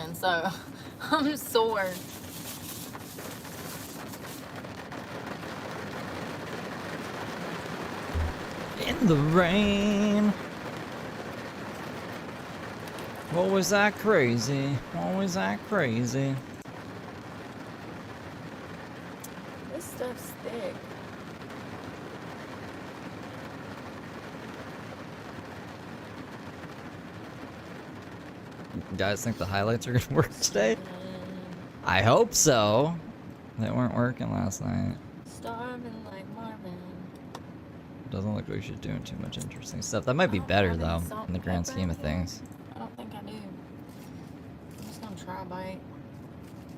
weekend, so I'm sore. In the rain. What was that crazy? What was that crazy? This stuff's thick. You guys think the highlights are gonna work today? I hope so. They weren't working last night. Starving like Marvin. Doesn't look like we should doing too much interesting stuff. That might be better though, in the grand scheme of things. I don't think I do. I'm just gonna try a bite.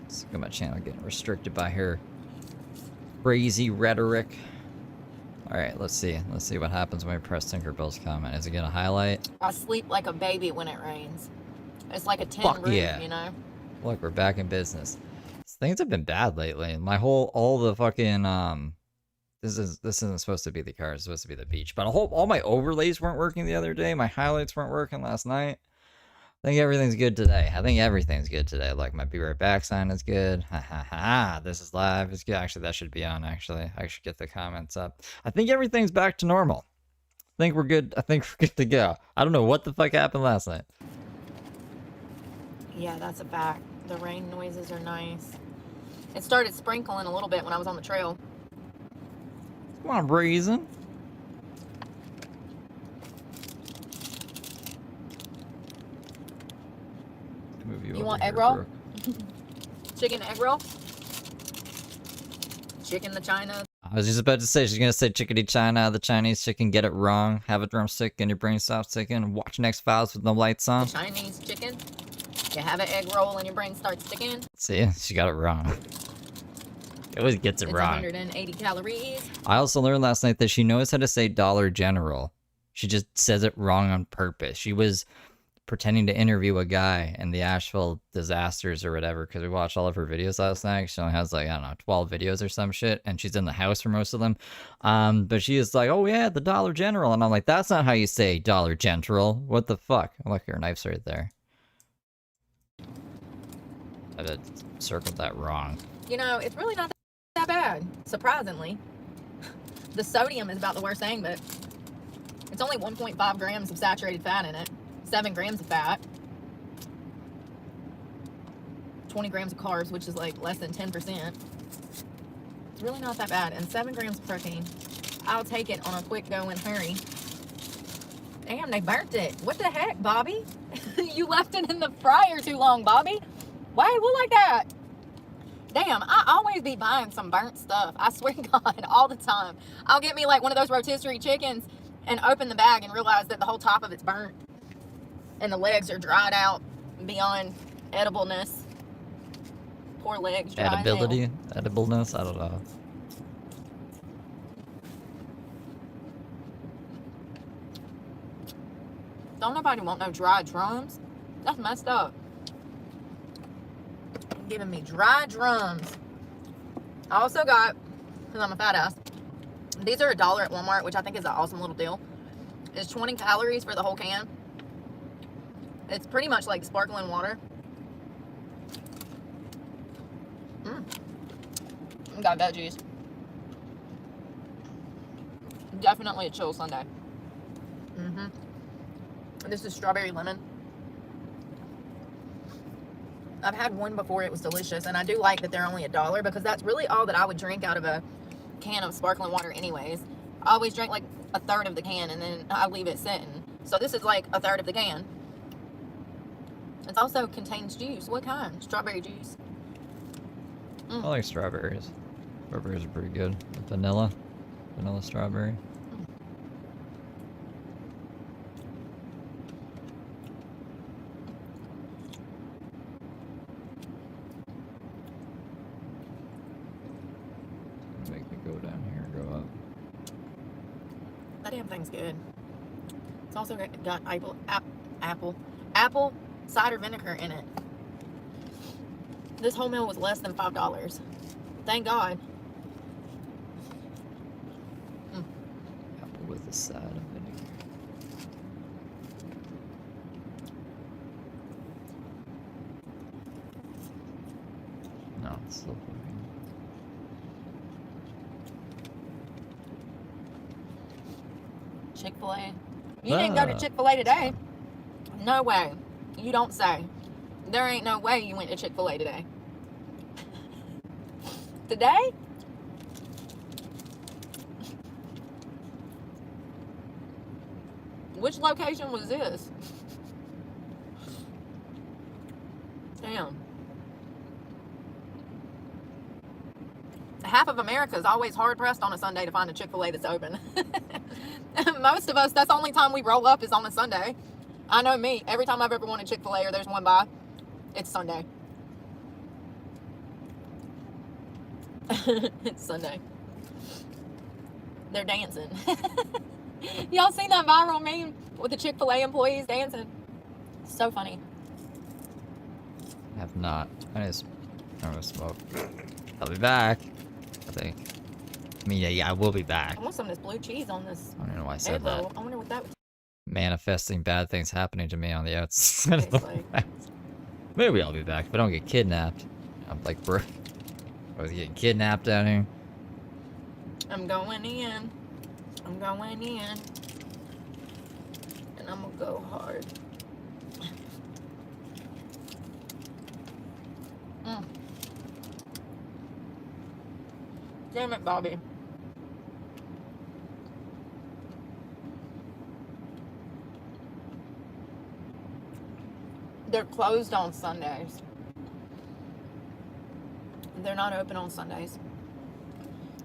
Let's look at my channel getting restricted by her crazy rhetoric. Alright, let's see. Let's see what happens when we press Tinkerbell's comment. Is it gonna highlight? I sleep like a baby when it rains. It's like a tin roof, yeah. you know? Look, we're back in business. Things have been bad lately. All the fucking, this isn't supposed to be the car, it's supposed to be the beach. But all my overlays weren't working the other day. My highlights weren't working last night. I think everything's good today. Like, my Be Right Back sign is good. Ha ha ha. This is live. It's good. Actually, that should be on, actually. I should get the comments up. I think everything's back to normal. I think we're good. I think we're good to go. I don't know what the fuck happened last night. Yeah, that's a fact. The rain noises are nice. It started sprinkling a little bit when I was on the trail. Come on, Brazen. You want egg roll? Chicken egg roll? Chicken the China. I was just about to say, she's gonna say chickadee China, the Chinese chicken, get it wrong, have a drumstick and your brain stops ticking, watch X-Files with no lights on. The Chinese chicken. You have an egg roll and your brain starts sticking. See, she got it wrong. It always gets it wrong. 180 calories. I also learned last night that she knows how to say Dollar General. She just says it wrong on purpose. She was pretending to interview a guy in the Asheville disasters or whatever, because we watched all of her videos last night. She only has like, I don't know, 12 videos or some shit, and she's in the house for most of them. But she is like, oh yeah, the Dollar General. And I'm like, that's not how you say Dollar General. What the fuck? Look, her knife's right there. I had circled that wrong. You know, it's really not that bad, surprisingly. The sodium is about the worst thing, but it's only 1.5 grams of saturated fat in it. 7 grams of fat. 20 grams of carbs, which is like less than 10%. It's really not that bad. And 7 grams of protein. I'll take it on a quick go and hurry. Damn, they burnt it. What the heck, Bobby? You left it in the fryer too long, Bobby. Why it look like that? Damn, I always be buying some burnt stuff. I swear to God, all the time. I'll get me like one of those rotisserie chickens and open the bag and realize that the whole top of it's burnt. And the legs are dried out beyond edibleness. Poor legs. Edibility? Edibleness? I don't know. Don't nobody want no dry drums. That's messed up. Giving me dry drums. I also got, because I'm a fat ass, these are $1 at Walmart, which I think is an awesome little deal. It's 20 calories for the whole can. It's pretty much like sparkling water. Got veggies. Definitely a chill Sunday. This is strawberry lemon. I've had one before, it was delicious, and I do like that they're only $1 because that's really all that I would drink out of a can of sparkling water anyways. I always drink like a third of the can and then I leave it sitting. So this is like a third of the can. It also contains juice. What kind? Strawberry juice. I like strawberries. Strawberries are pretty good. Vanilla strawberry. Make me go down here, go up. That damn thing's good. It's also got apple cider vinegar in it. This whole meal was less than $5. Thank God. Apple with a side of vinegar. No, it's still cooking. Chick-fil-A. You didn't go to Chick-fil-A today. No way. You don't say. There ain't no way you went to Chick-fil-A today. Today? Which location was this? Damn. Half of America is always hard pressed on a Sunday to find a Chick-fil-A that's open. Most of us, that's the only time we roll up is on a Sunday. I know me. Every time I've ever wanted Chick-fil-A or there's one by, it's Sunday. It's Sunday. They're dancing. Y'all seen that viral meme with the Chick-fil-A employees dancing? So funny. I have not. I just smoke. I'll be back. I think. I mean, yeah, I will be back. I want some of this blue cheese on this. I don't know why I said that. I wonder what that was. Manifesting bad things happening to me on the outside of the house. Maybe I'll be back if I don't get kidnapped. I'm like, Brooke. I was getting kidnapped down here. I'm going in. I'm going in. And I'm gonna go hard. Damn it, Bobby. They're closed on Sundays. They're not open on Sundays.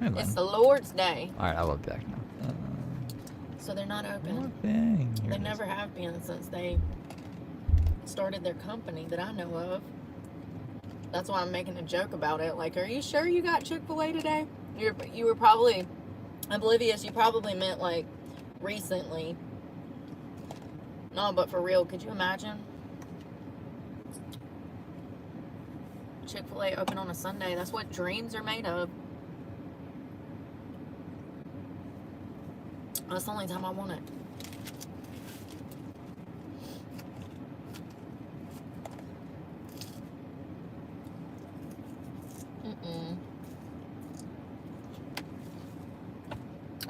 Hey, it's the Lord's Day. Alright, I will be back now. So they're not open. Okay. They never have been since they started their company that I know of. That's why I'm making a joke about it. Like, are you sure you got Chick-fil-A today? You were probably oblivious. You probably meant, like, recently. No, but for real, could you imagine? Chick-fil-A open on a Sunday. That's what dreams are made of. That's the only time I want it.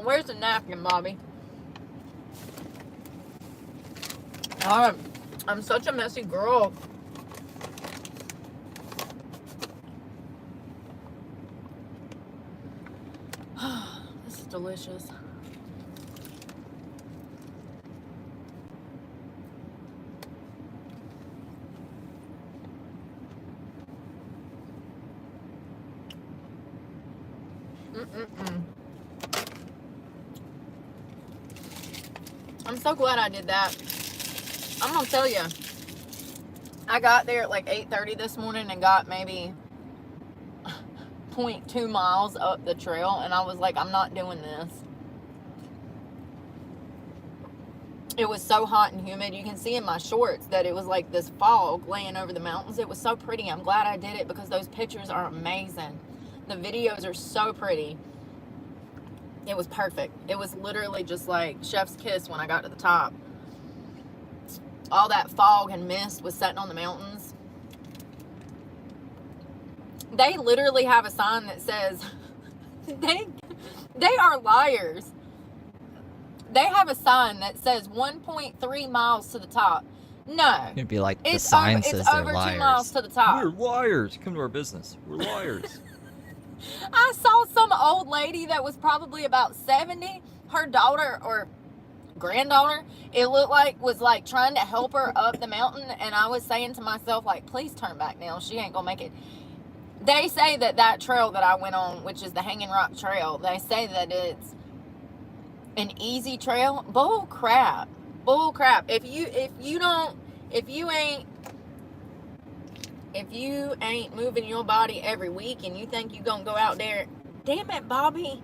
Where's the napkin, Bobby? I'm such a messy girl. This is delicious. I'm so glad I did that. I'm gonna tell you, I got there at like 8:30 this morning and got maybe 0.2 miles up the trail, and I was like, I'm not doing this. It was so hot and humid. You can see in my shorts that it was like this fog laying over the mountains. It was so pretty. I'm glad I did it because those pictures are amazing. The videos are so pretty. It was perfect. It was literally just like chef's kiss when I got to the top. All that fog and mist was setting on the mountains. They literally have a sign that says, they are liars. They have a sign that says 1.3 miles to the top. No. It'd be like the sign says they're over liars. 2 miles to the top. We're liars. Come to our business. We're liars. I saw some old lady that was probably about 70. Her daughter or granddaughter, it looked like, was like trying to help her up the mountain. And I was saying to myself, like, please turn back now. She ain't gonna make it. They say that trail that I went on, which is the Hanging Rock Trail, they say that it's an easy trail. Bull crap. Bull crap. If you ain't moving your body every week and you think you gonna go out there, damn it, Bobby.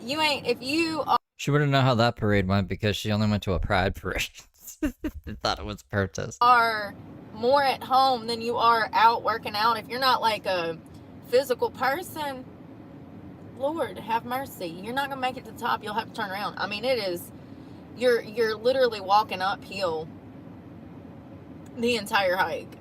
You ain't, if you are. She wouldn't know how that parade went because she only went to a pride parade. Thought it was a protest. Are more at home than you are out working out. If you're not like a physical person, Lord have mercy. You're not gonna make it to the top. You'll have to turn around. I mean, it is, you're literally walking uphill the entire hike.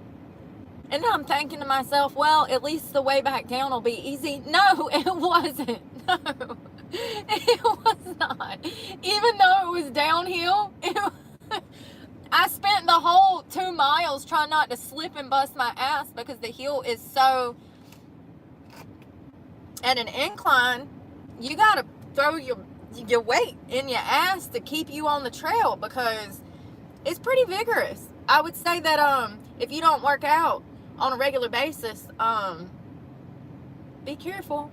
And I'm thinking to myself, well, at least the way back down will be easy. No, it wasn't. No, it was not. Even though it was downhill, I spent the whole 2 miles trying not to slip and bust my ass because the hill is so, at an incline, you got to throw your weight in your ass to keep you on the trail because it's pretty vigorous. I would say that if you don't work out on a regular basis, be careful.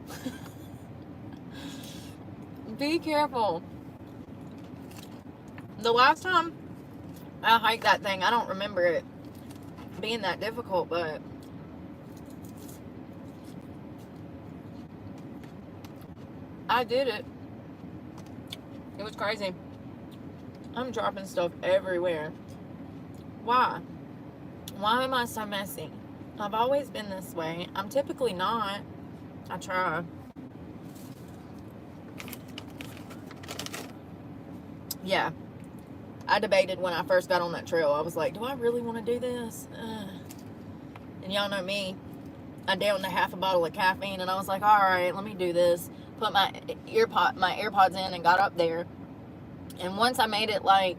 Be careful. The last time I hiked that thing, I don't remember it being that difficult, but I did it. It was crazy. I'm dropping stuff everywhere. Why? Why am I so messy? I've always been this way. I'm typically not. I try. Yeah. I debated when I first got on that trail. I was like, do I really want to do this? And y'all know me. I downed a half a bottle of caffeine and I was like, all right, let me do this. Put my AirPods in and got up there. And once I made it like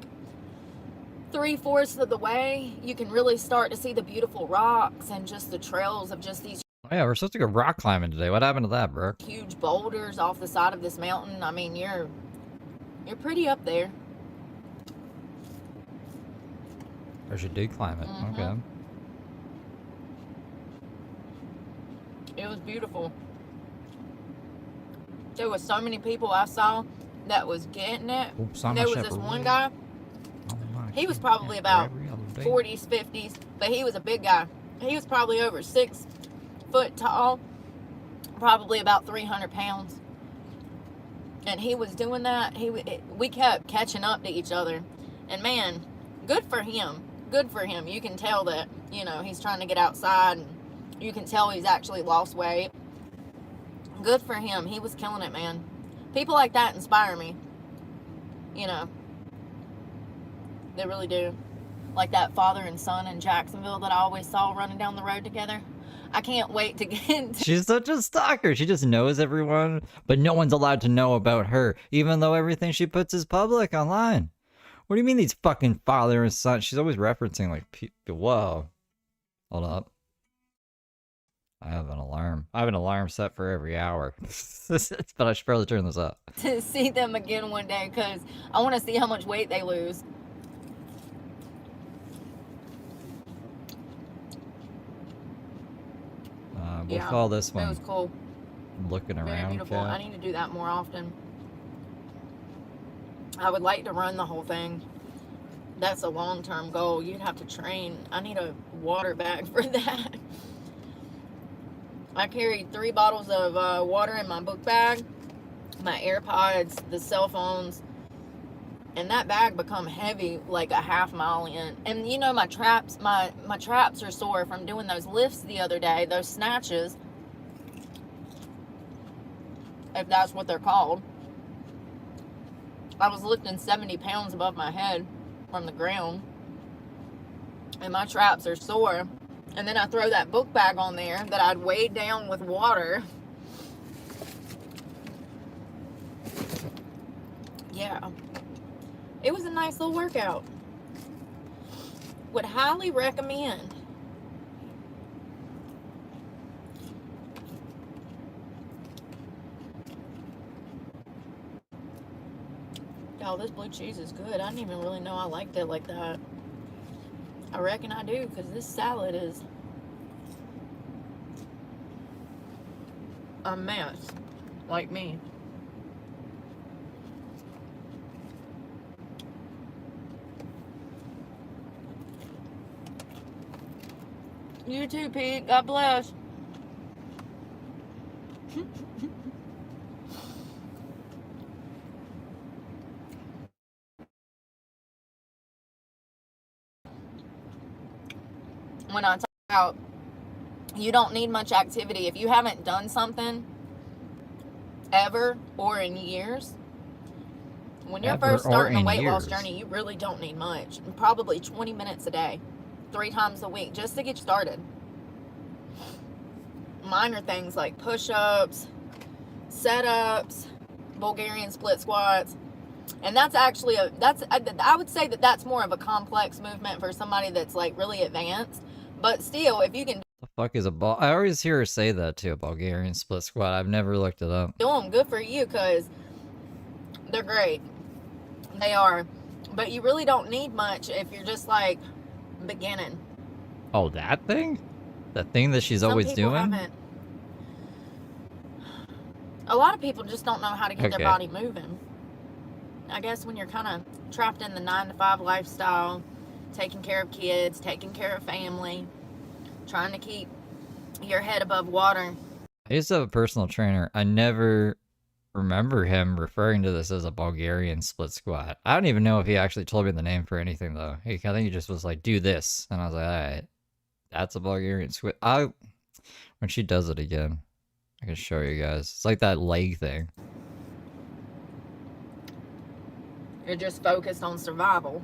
3/4 of the way, you can really start to see the beautiful rocks and just the trails of just these. Oh yeah, we're supposed to go rock climbing today. What happened to that, Brooke? Huge boulders off the side of this mountain. I mean, you're pretty up there. Or should do climb it. Mm-hmm. Okay. It was beautiful. There was so many people I saw that was getting it. Oops, there was this one guy. He was probably about 40s, 50s, but he was a big guy. He was probably over 6 foot tall, probably about 300 pounds. And he was doing that. We kept catching up to each other. And man, good for him. Good for him. You can tell that, you know, he's trying to get outside. And you can tell he's actually lost weight. Good for him. He was killing it, man. People like that inspire me. You know. They really do. Like that father and son in Jacksonville that I always saw running down the road together. I can't wait to get She's such a stalker. She just knows everyone, but no one's allowed to know about her, even though everything she puts is public online. What do you mean these fucking father and son? She's always referencing like people. Whoa. Hold up. I have an alarm. I have an alarm set for every hour. But I should probably turn this up. to see them again one day because I want to see how much weight they lose. We'll call this one. It was cool. Looking around. Very beautiful. Cat. I need to do that more often. I would like to run the whole thing. That's a long-term goal. You'd have to train. I need a water bag for that. I carried 3 bottles of water in my book bag, my AirPods, the cell phones, and that bag become heavy like a half mile in. And you know, my traps are sore from doing those lifts the other day, those snatches, if that's what they're called. I was lifting 70 pounds above my head from the ground, and my traps are sore. And then I throw that book bag on there that I'd weighed down with water. Yeah. It was a nice little workout. Would highly recommend. Y'all, this blue cheese is good. I didn't even really know I liked it like that. I reckon I do, because this salad is a mess, like me. You too, Pete. God bless. When I talk about you don't need much activity, if you haven't done something ever or in years, when you're first starting a weight loss journey, you really don't need much. Probably 20 minutes a day, 3 times a week, just to get started. minor things like push-ups, set-ups, Bulgarian split squats. And that's actually I would say that that's more of a complex movement for somebody that's like really advanced. But still, if you can The fuck is I always hear her say that too, a Bulgarian split squat. I've never looked it up. do them, good for you, because they're great. They are. But you really don't need much if you're just like beginning. Oh, that thing? The thing that she's Some always people doing? haven't. A lot of people just don't know how to get their body moving. I guess when you're kind of trapped in the 9-to-5 lifestyle, taking care of kids, taking care of family, trying to keep your head above water. I used to have a personal trainer. I never remember him referring to this as a Bulgarian split squat. I don't even know if he actually told me the name for anything, though. I think he just was like, do this. And I was like, all right, that's a Bulgarian split. When she does it again, I can show you guys. It's like that leg thing. You're just focused on survival.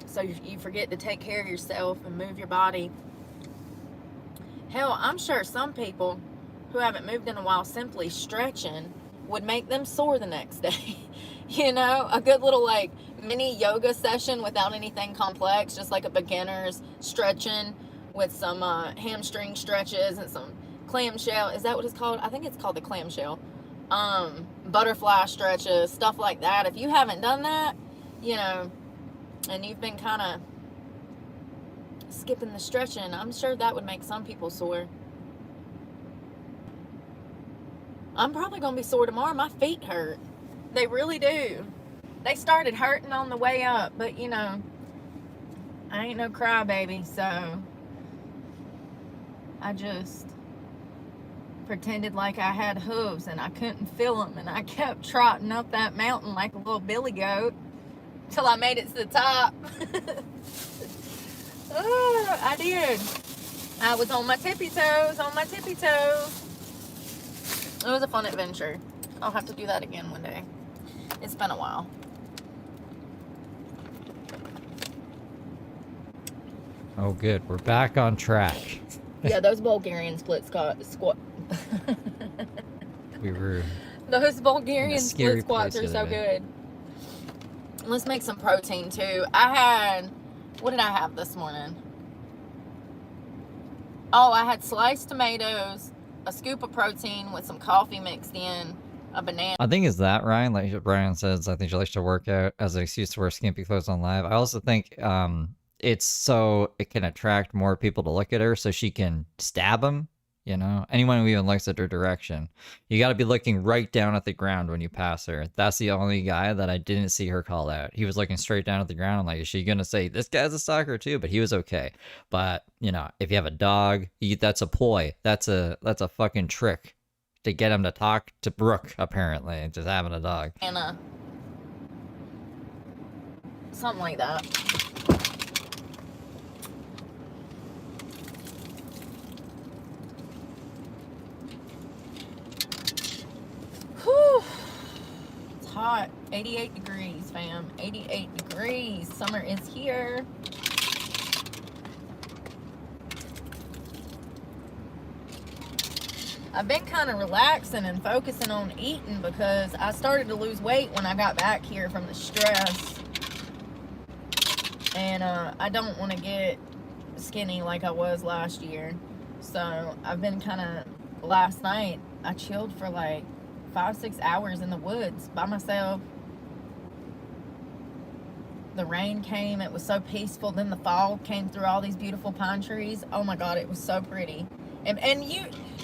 So you forget to take care of yourself and move your body. Hell, I'm sure some people who haven't moved in a while, simply stretching would make them sore the next day. You know, a good little like mini yoga session without anything complex, just like a beginner's stretching with some hamstring stretches and some clamshell. Is that what it's called? I think it's called the clamshell. Butterfly stretches, stuff like that. If you haven't done that, you know, and you've been kind of skipping the stretching, I'm sure that would make some people sore. I'm probably going to be sore tomorrow. My feet hurt. They really do. They started hurting on the way up, but you know, I ain't no crybaby, so I just pretended like I had hooves and I couldn't feel them, and I kept trotting up that mountain like a little billy goat till I made it to the top. Oh, I did. I was on my tippy toes, It was a fun adventure. I'll have to do that again one day. It's been a while. Oh, good. We're back on track. Yeah, those Bulgarian split squat. We were. Those Bulgarian split squats are so good. Let's make some protein too. What did I have this morning? Oh, I had sliced tomatoes, a scoop of protein with some coffee mixed in, a banana. I think it's that, Ryan. Like Brian says, I think she likes to work out as an excuse to wear skimpy clothes on live. I also think it's so it can attract more people to look at her, so she can stab them. You know, anyone who even looks at her direction. You got to be looking right down at the ground when you pass her. That's the only guy that I didn't see her call out. He was looking straight down at the ground. I'm like, is she gonna say this guy's a stalker too? But he was okay. But you know, if you have a dog, that's a ploy. That's a fucking trick to get him to talk to Brooke. Apparently, just having a dog. And something like that. Whew. It's hot. 88 degrees, fam. 88 degrees. Summer is here. I've been kind of relaxing and focusing on eating because I started to lose weight when I got back here from the stress. And I don't want to get skinny like I was last year. So I've been kind of, last night, I chilled for like 5-6 hours in the woods by myself. The rain came, it was so peaceful. Then the fog came through all these beautiful pine trees. Oh my God, it was so pretty. And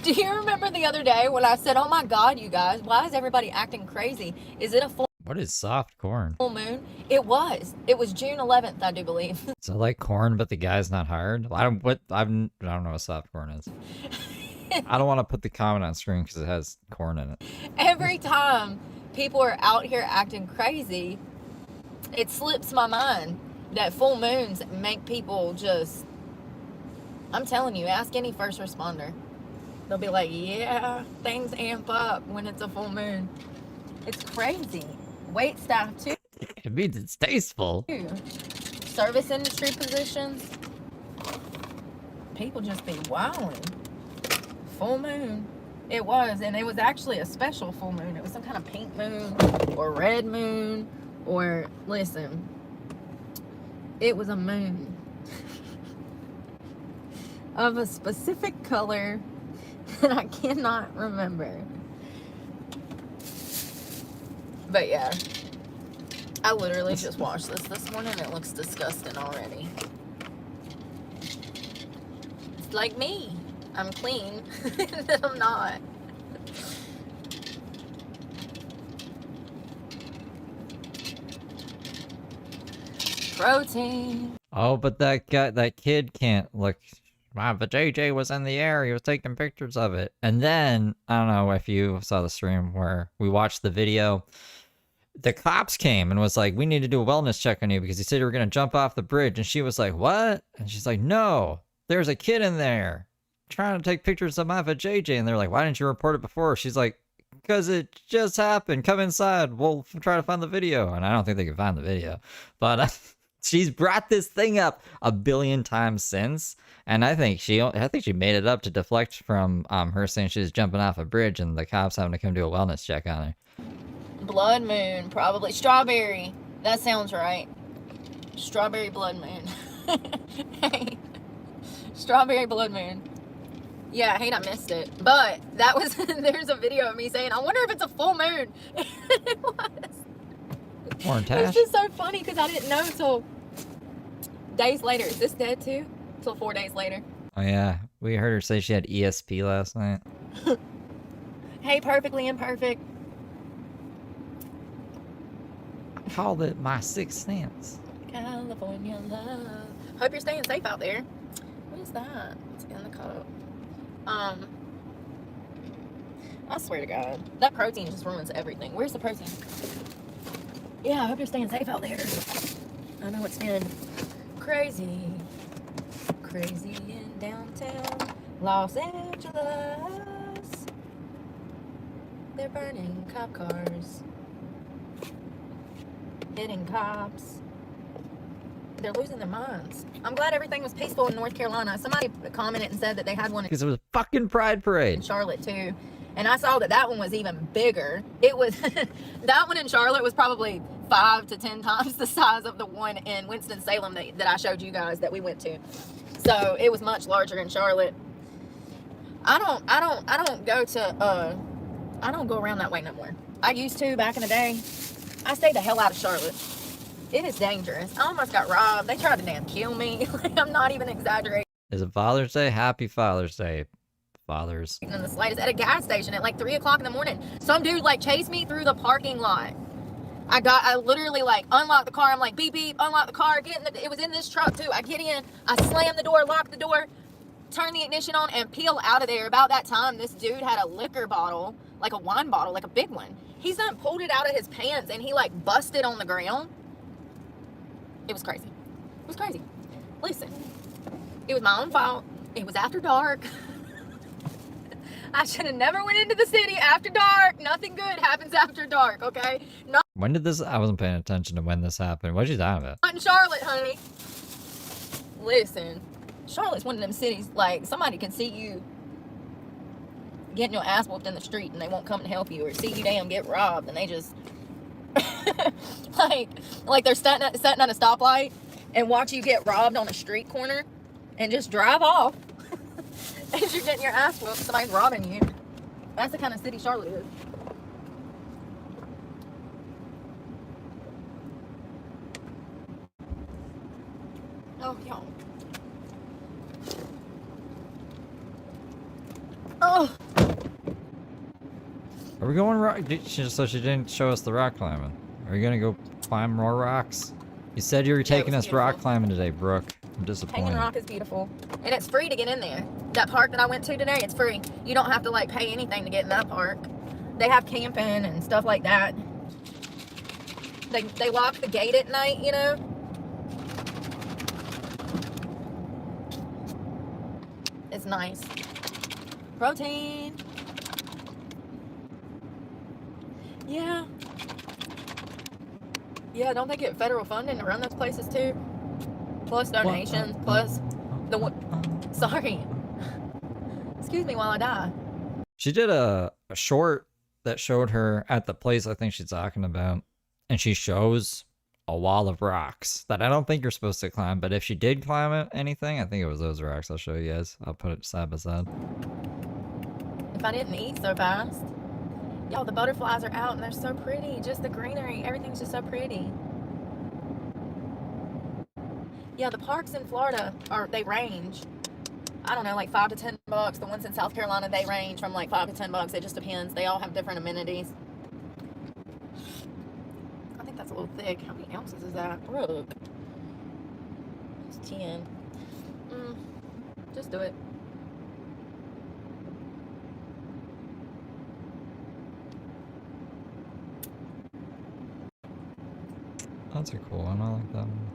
do you remember the other day when I said, oh my God, you guys, why is everybody acting crazy? Is it a full What is soft corn? moon? It was June 11th, I do believe. So like corn, but the guy's not hard. I don't know what soft corn is. I don't want to put the comment on screen because it has corn in it. Every time people are out here acting crazy, it slips my mind that full moons make people just, I'm telling you, ask any first responder. They'll be like, yeah, things amp up when it's a full moon. It's crazy. Wait staff too. It means it's tasteful. Service industry positions. People just be wilding. Full moon. It was, and it was actually a special full moon. It was some kind of pink moon or red moon or, listen, it was a moon of a specific color that I cannot remember. But yeah, I literally just washed this morning. It looks disgusting already. It's like me. I'm clean, and I'm not. Protein. Oh, but that kid can't look. Wow, but JJ was in the air. He was taking pictures of it. And then, I don't know if you saw the stream where we watched the video. The cops came and was like, we need to do a wellness check on you because you said you were going to jump off the bridge. And she was like, what? And she's like, no, there's a kid in there trying to take pictures of my JJ. And they're like, why didn't you report it before? She's like, because it just happened. Come inside. We'll try to find the video. And I don't think they can find the video. But she's brought this thing up a billion times since. And I think she made it up to deflect from her saying she was jumping off a bridge and the cops having to come do a wellness check on her. Blood moon, probably. Strawberry. That sounds right. Strawberry blood moon. Hey. Strawberry blood moon. Yeah, I hate I missed it. But that was, there's a video of me saying, I wonder if it's a full moon. It was. It's just so funny because I didn't know until days later. Is this dead too? Until 4 days later. Oh yeah, we heard her say she had ESP last night. Hey, perfectly imperfect. I called it my sixth sense. California love. Hope you're staying safe out there. What is that? It's in the cup. I swear to God, that protein just ruins everything. Where's the protein? Yeah, I hope you're staying safe out there. I know it's been crazy. Crazy in downtown Los Angeles. They're burning cop cars. Hitting cops. They're losing their minds. I'm glad everything was peaceful in North Carolina. Somebody commented and said that they had one because it was a fucking pride parade in Charlotte too. And I saw that one was even bigger. It was, that one in Charlotte was probably 5 to 10 times the size of the one in Winston-Salem that I showed you guys that we went to. So it was much larger in Charlotte. I don't go around that way no more. I used to back in the day. I stayed the hell out of Charlotte. It is dangerous. I almost got robbed. They tried to damn kill me. Like, I'm not even exaggerating. Is it Father's Day? Happy Father's Day, fathers. In the slightest, at a gas station at like 3 o'clock in the morning. Some dude like chased me through the parking lot. I literally like unlocked the car. I'm like, beep, beep, unlock the car. It was in this truck too. I get in, I slam the door, lock the door, turn the ignition on and peel out of there. About that time, this dude had a liquor bottle, like a wine bottle, like a big one. He's done pulled it out of his pants and he like busted on the ground. It was crazy. It was crazy. Listen, it was my own fault. It was after dark. I should have never went into the city after dark. Nothing good happens after dark, okay? Not when did this? I wasn't paying attention to when this happened. What did you talking about? in Charlotte, honey. Listen, Charlotte's one of them cities, like, somebody can see you getting your ass whooped in the street and they won't come and help you, or see you damn get robbed and they just like they're sitting at a stoplight and watch you get robbed on a street corner and just drive off as you're getting your ass whooped. Somebody's robbing you. That's the kind of city Charlotte is. Oh, y'all. Oh. Are we going rock? So she didn't show us the rock climbing. Are we gonna go climb more rocks? You said you were taking us rock climbing today, Brooke. I'm disappointed. Hanging Rock is beautiful, and it's free to get in there. That park that I went to today, it's free. You don't have to like pay anything to get in that park. They have camping and stuff like that. They lock the gate at night, you know. It's nice. Protein. Yeah. Yeah, don't they get federal funding to run those places too? Plus donations, plus the one. Sorry. Excuse me while I die. She did a short that showed her at the place I think she's talking about, and she shows a wall of rocks that I don't think you're supposed to climb, but if she did climb anything, I think it was those rocks. I'll show you guys. I'll put it side by side. If I didn't eat so fast. Y'all, the butterflies are out and they're so pretty. Just the greenery. Everything's just so pretty. Yeah, the parks in Florida they range. I don't know, like $5 to $10. The ones in South Carolina, they range from like $5 to $10. It just depends. They all have different amenities. I think that's a little thick. How many ounces is that? Brooke. It's 10. Just do it. That's a cool one. I like that one.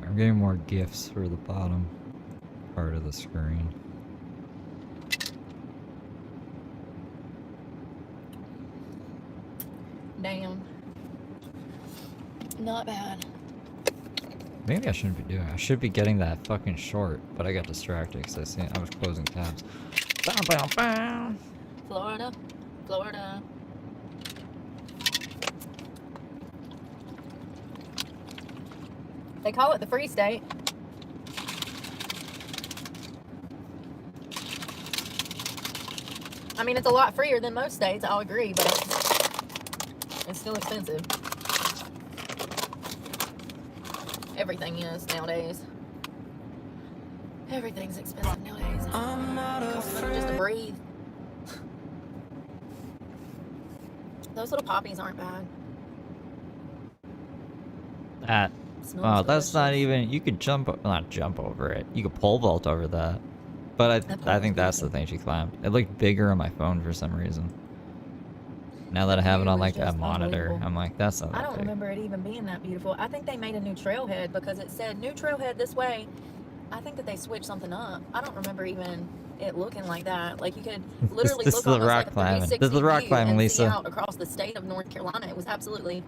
I'm getting more gifts for the bottom part of the screen. Damn. Not bad. Maybe I shouldn't be doing it. I should be getting that fucking short, but I got distracted because I was closing tabs. Florida. Florida. They call it the Free State. I mean, it's a lot freer than most states, I'll agree, but it's still expensive. Everything is nowadays. Everything's expensive nowadays. I'm not afraid. Just to breathe. Those little poppies aren't bad. That. Smells Wow, that's not delicious. even. You could not jump over it. You could pole vault over that. But I think that's the thing she climbed. It looked bigger on my phone for some reason. Now that I have it on like a monitor, I'm like, that's not that I don't big. remember it even being that beautiful. I think they made a new trailhead because it said new trailhead this way. I think that they switched something up. I don't remember even it looking like that. Like you could literally This look is the almost rock like a climbing. 360 This is the rock view climbing, and see Lisa. out across the state of North Carolina. It was absolutely,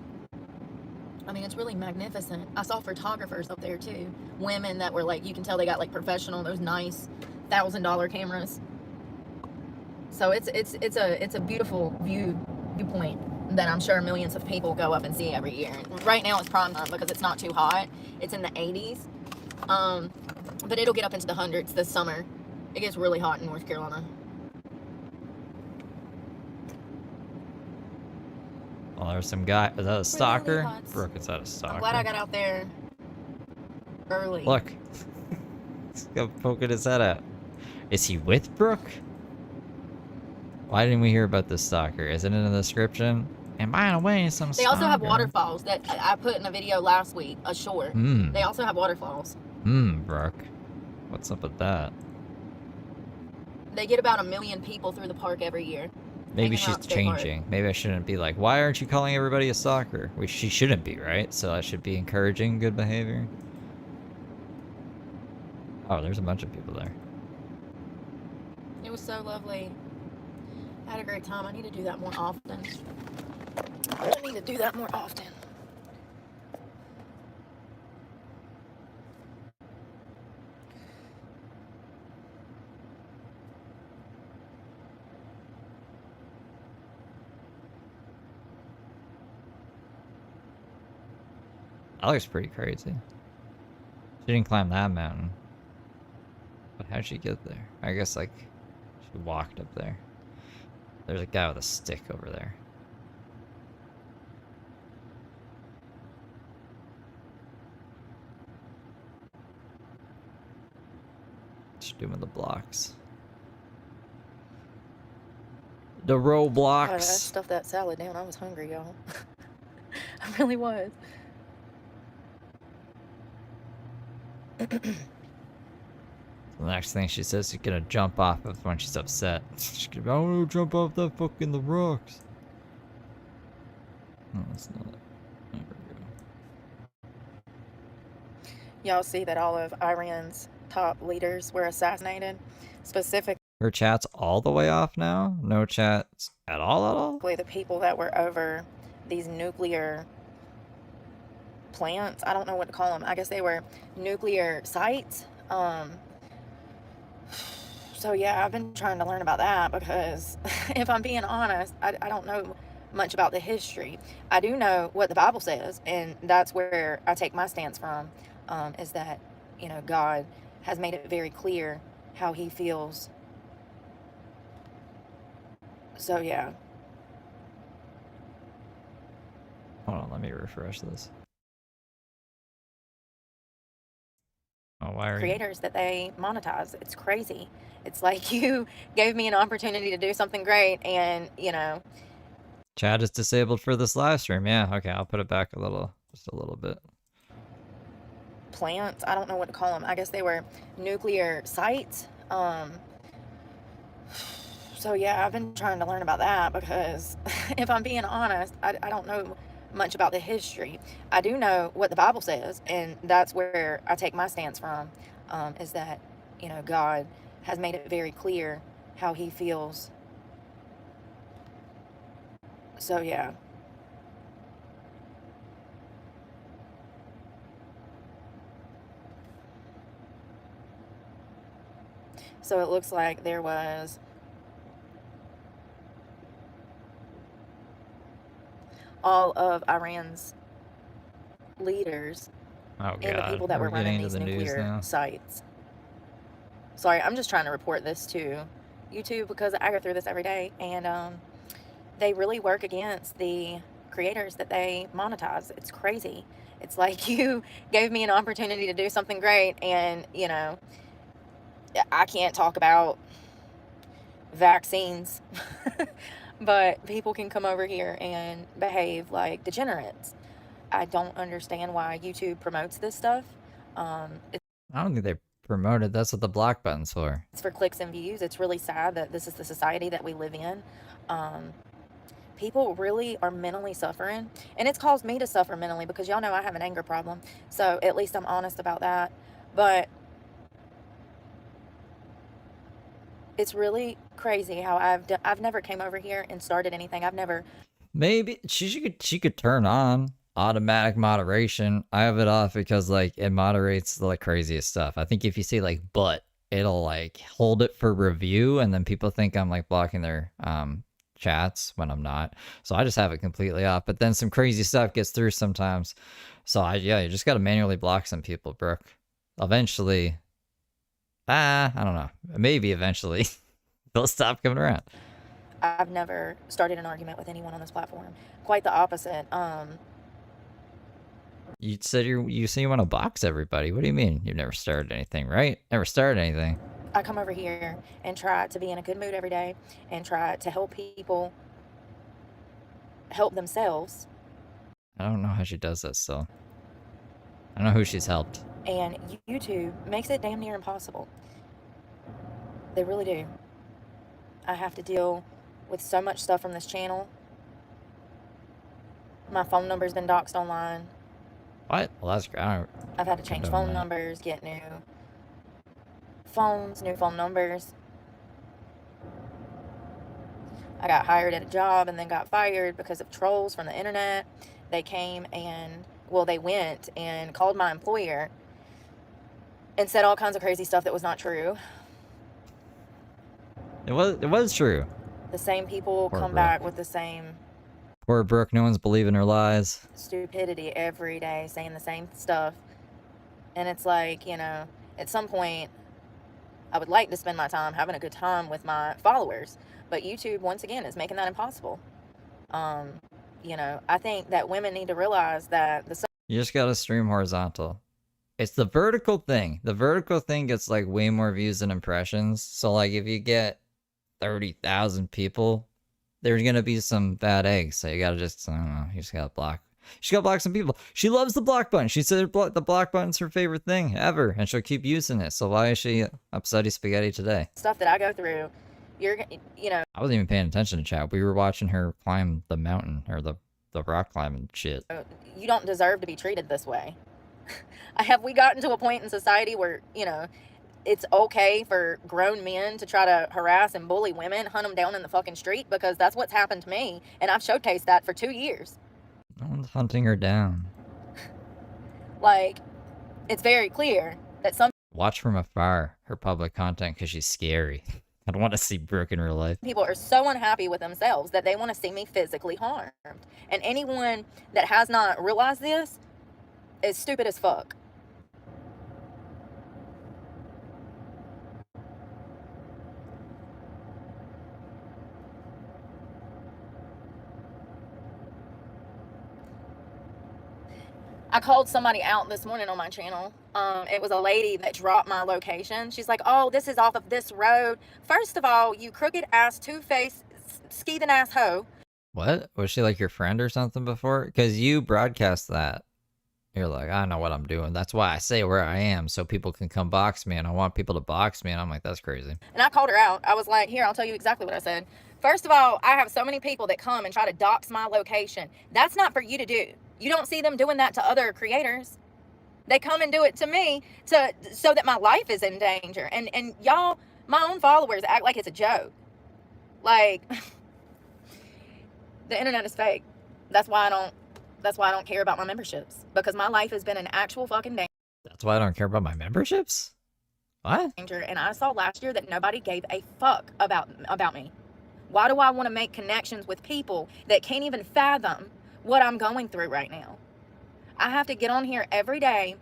I mean, it's really magnificent. I saw photographers up there too. Women that were like, you can tell they got like professional, those nice $1,000 cameras. So it's a beautiful viewpoint that I'm sure millions of people go up and see every year. Right now it's prime time because it's not too hot. It's in the 80s. But it'll get up into the hundreds this summer. It gets really hot in North Carolina. Well, there's some guy. Is that a stalker? hot. Brooke, is that a stalker? I'm glad I got out there early. Look. He's got poking his head out. Is he with Brooke? Why didn't we hear about this stalker? Is it in the description? And by the way, some They also have stalker. waterfalls that I put in a video last week, a short. They also have waterfalls. Brooke. What's up with that? They get about 1 million people through the park every year. Maybe hanging she's around State Park. changing. Maybe I shouldn't be like, why aren't you calling everybody a stalker? Which she shouldn't be, right? So I should be encouraging good behavior. Oh, there's a bunch of people there. It was so lovely. I had a great time. I need to do that more often. I need to do that more often. That looks pretty crazy. She didn't climb that mountain. But how'd she get there? I guess, like, she walked up there. There's a guy with a stick over there. She's doing the blocks. The Roblox. I stuffed that salad down. I was hungry, y'all. I really was. The next thing she says she's gonna jump off of when she's upset. She's gonna be, I wanna jump off that fucking the rocks. No, that's not it. There we go. Y'all see that all of Iran's top leaders were assassinated? Specifically, Her chat's all the way off now? No chats at all? the people that were over these nuclear plants. I don't know what to call them. I guess they were nuclear sites. So yeah, I've been trying to learn about that because if I'm being honest, I don't know much about the history. I do know what the Bible says, and that's where I take my stance from, is that, God has made it very clear how he feels. So yeah. Hold on, let me refresh this. Oh, why are you? Creators that they monetize. It's crazy. It's like you gave me an opportunity to do something great, and Chat is disabled for this live stream. Yeah, okay, I'll put it back just a little bit. plants. I don't know what to call them. I guess they were nuclear sites. So yeah, I've been trying to learn about that because if I'm being honest, I don't know much about the history. I do know what the Bible says, and that's where I take my stance from, is that, God has made it very clear how he feels. So yeah. So it looks like there was all of Iran's leaders Oh and the god, people that are were we getting running into these the news nuclear now? sites. Sorry, I'm just trying to report this to YouTube because I go through this every day, and they really work against the creators that they monetize. It's crazy. It's like you gave me an opportunity to do something great, and I can't talk about vaccines, but people can come over here and behave like degenerates. I don't understand why YouTube promotes this stuff. It's I don't think they promoted. That's what the block button's for. for clicks and views. It's really sad that this is the society that we live in. People really are mentally suffering, and it's caused me to suffer mentally because y'all know I have an anger problem. So at least I'm honest about that. But it's really crazy how I've never came over here and started anything. I've never. Maybe she could turn on automatic moderation. I have it off because like it moderates the like craziest stuff. I think if you say like but, it'll like hold it for review, and then people think I'm like blocking their chats when I'm not. So I just have it completely off. But then some crazy stuff gets through sometimes. So yeah, you just gotta manually block some people, Brooke. Eventually, I don't know. Maybe eventually they'll stop coming around. I've never started an argument with anyone on this platform. Quite the opposite. You said you say you want to box everybody. What do you mean? You've never started anything, right? Never started anything. I come over here and try to be in a good mood every day and try to help people help themselves. I don't know how she does this still. I don't know who she's helped. And YouTube makes it damn near impossible. They really do. I have to deal with so much stuff from this channel. My phone number's been doxed online. What? Well, that's great. I've had to change phone numbers, get new phones, new phone numbers. I got hired at a job and then got fired because of trolls from the internet. They came and, well, they went and called my employer and said all kinds of crazy stuff that was not true. It was true. The same people Poor come Brooke. back with the same Poor Brooke. No one's believing her lies. stupidity every day, saying the same stuff. And it's like, at some point, I would like to spend my time having a good time with my followers. But YouTube, once again, is making that impossible. I think that women need to realize that You just gotta stream horizontal. It's the vertical thing. The vertical thing gets like way more views than impressions. So like if you get 30,000 people, there's gonna be some bad eggs. So you gotta just, I don't know, you just gotta block. She gotta block some people. She loves the block button. She said the block button's her favorite thing ever, and she'll keep using it. So why is she upsetty spaghetti today? stuff that I go through, I wasn't even paying attention to chat. We were watching her climb the mountain or the rock climbing shit. you don't deserve to be treated this way. Have we gotten to a point in society where, it's okay for grown men to try to harass and bully women, hunt them down in the fucking street? Because that's what's happened to me, and I've showcased that for 2 years. No one's hunting her down. Like, it's very clear that some Watch from afar her public content because she's scary. I don't want to see Brooke in real life. people are so unhappy with themselves that they want to see me physically harmed. And anyone that has not realized this is stupid as fuck. I called somebody out this morning on my channel. It was a lady that dropped my location. She's like, oh, this is off of this road. First of all, you crooked ass, two-faced, skeething ass hoe. What? Was she like your friend or something before? Because you broadcast that. You're like, I know what I'm doing. That's why I say where I am so people can come box me, and I want people to box me. And I'm like, that's crazy. And I called her out. I was like, here, I'll tell you exactly what I said. First of all, I have so many people that come and try to dox my location. That's not for you to do. You don't see them doing that to other creators. They come and do it to me so that my life is in danger. And y'all, my own followers act like it's a joke. Like, the internet is fake. That's why I don't care about my memberships, because my life has been an actual fucking That's why I don't care about my memberships? What? danger. And I saw last year that nobody gave a fuck about me. Why do I want to make connections with people that can't even fathom what I'm going through right now? I have to get on here every day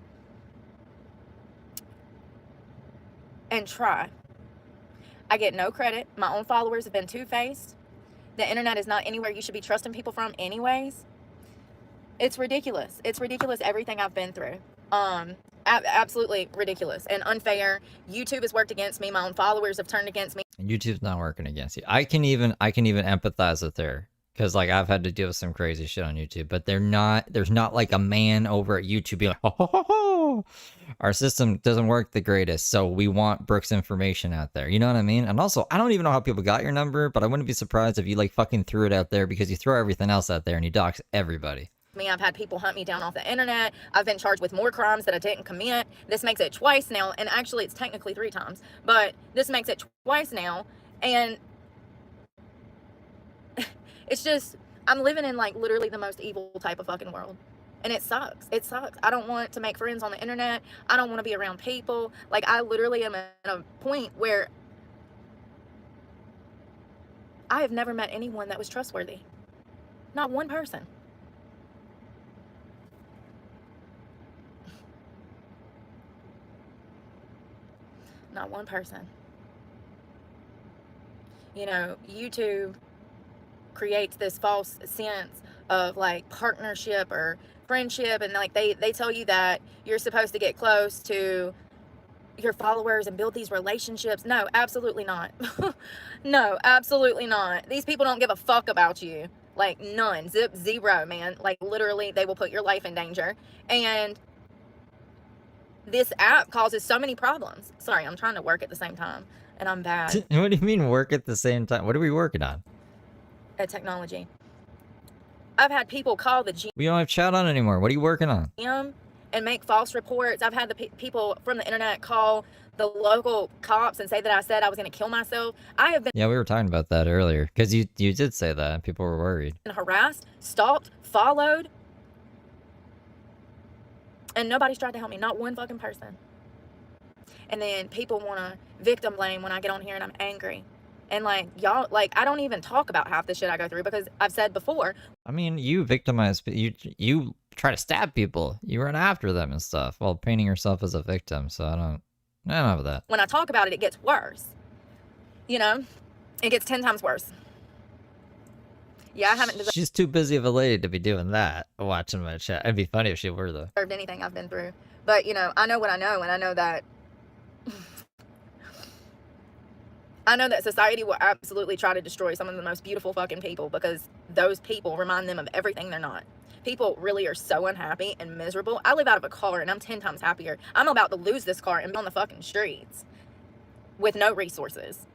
and try. I get no credit. My own followers have been two-faced. The internet is not anywhere you should be trusting people from anyways. It's ridiculous. It's ridiculous, everything I've been through. Absolutely ridiculous and unfair. YouTube has worked against me. My own followers have turned against me. YouTube's not working against you. I can even empathize with her. Because, like, I've had to deal with some crazy shit on YouTube, but there's not, like, a man over at YouTube being like, ho, ho, ho, ho. Our system doesn't work the greatest, so we want Brooke's information out there. You know what I mean? And also, I don't even know how people got your number, but I wouldn't be surprised if you, like, fucking threw it out there because you throw everything else out there and you dox everybody. I've had people hunt me down off the internet. I've been charged with more crimes that I didn't commit. This makes it twice now, and actually it's technically 3 times, but this makes it twice now, and it's just, I'm living in, like, literally the most evil type of fucking world. And it sucks. It sucks. I don't want to make friends on the internet. I don't want to be around people. Like, I literally am at a point where I have never met anyone that was trustworthy. Not one person. Not one person. You know, YouTube creates this false sense of, like, partnership or friendship, and, like, they tell you that you're supposed to get close to your followers and build these relationships. No, absolutely not. No, absolutely not. These people don't give a fuck about you. Like, none. Zero, man. Like, literally, they will put your life in danger. And this app causes so many problems. Sorry, I'm trying to work at the same time, and I'm bad What do you mean work at the same time? What are we working on? at technology. I've had people call the We don't have chat on anymore. What are you working on? GM and make false reports. I've had the people from the internet call the local cops and say that I said I was going to kill myself. I have been Yeah, we were talking about that earlier because you did say that and people were worried. harassed, stalked, followed, and nobody's tried to help me. Not one fucking person. And then people want to victim blame when I get on here and I'm angry. And, like, y'all, like, I don't even talk about half the shit I go through because I've said before. I mean, you victimize, you try to stab people. You run after them and stuff while painting yourself as a victim. So I don't have that. When I talk about it, it gets worse. You know? It gets 10 times worse. Yeah, I haven't She's too busy of a lady to be doing that, watching my chat. It'd be funny if she were, though. deserved anything I've been through. But, you know, I know what I know, and I know that society will absolutely try to destroy some of the most beautiful fucking people because those people remind them of everything they're not. People really are so unhappy and miserable. I live out of a car and I'm 10 times happier. I'm about to lose this car and be on the fucking streets with no resources.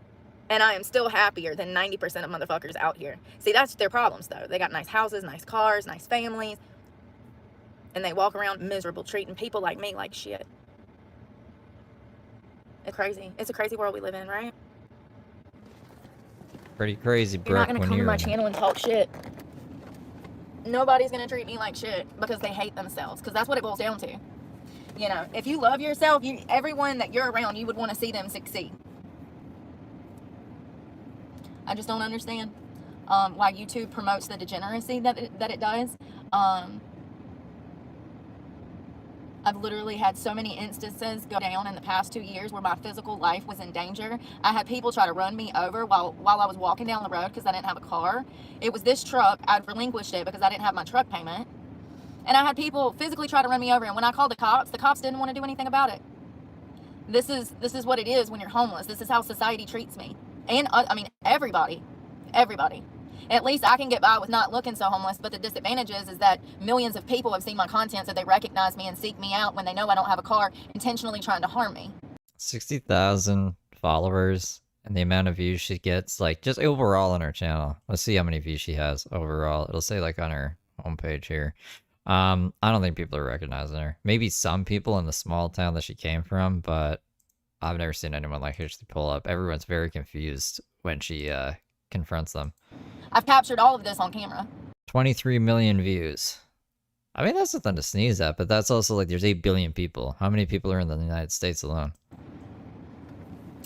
And I am still happier than 90% of motherfuckers out here. See, that's their problems, though. They got nice houses, nice cars, nice families. And they walk around miserable, treating people like me like shit. It's crazy. It's a crazy world we live in, right? Pretty crazy, Brooke. You're not going to when come to you're my in channel and talk shit. Nobody's going to treat me like shit because they hate themselves. Because that's what it boils down to. You know, if you love yourself, everyone that you're around, you would want to see them succeed. I just don't understand why YouTube promotes the degeneracy that it does. I've literally had so many instances go down in the past 2 years where my physical life was in danger. I had people try to run me over while I was walking down the road because I didn't have a car. It was this truck. I'd relinquished it because I didn't have my truck payment. And I had people physically try to run me over. And when I called the cops didn't want to do anything about it. This is what it is when you're homeless. This is how society treats me. And I mean, everybody. At least I can get by with not looking so homeless, but the disadvantage is that millions of people have seen my content, so they recognize me and seek me out when they know I don't have a car, intentionally trying to harm me. 60,000 followers and the amount of views she gets, like, just overall on her channel. Let's see how many views she has overall. It'll say, like, on her homepage here. I don't think people are recognizing her. Maybe some people in the small town that she came from, but I've never seen anyone like her just pull up. Everyone's very confused when she confronts them. I've captured all of this on camera. 23 million views. I mean, that's nothing to sneeze at, but that's also like there's 8 billion people. How many people are in the United States alone?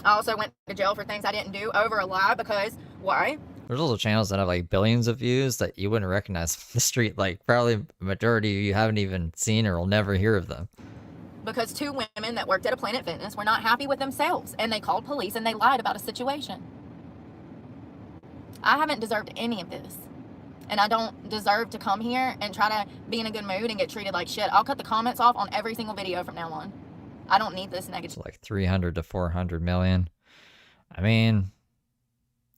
I also went to jail for things I didn't do over a lie because, why? There's also channels that have like billions of views that you wouldn't recognize from the street. Like probably a majority you haven't even seen or will never hear of them. Because 2 women that worked at a Planet Fitness were not happy with themselves and they called police and they lied about a situation. I haven't deserved any of this. And I don't deserve to come here and try to be in a good mood and get treated like shit. I'll cut the comments off on every single video from now on. I don't need this negative. It's like 300 to 400 million. I mean,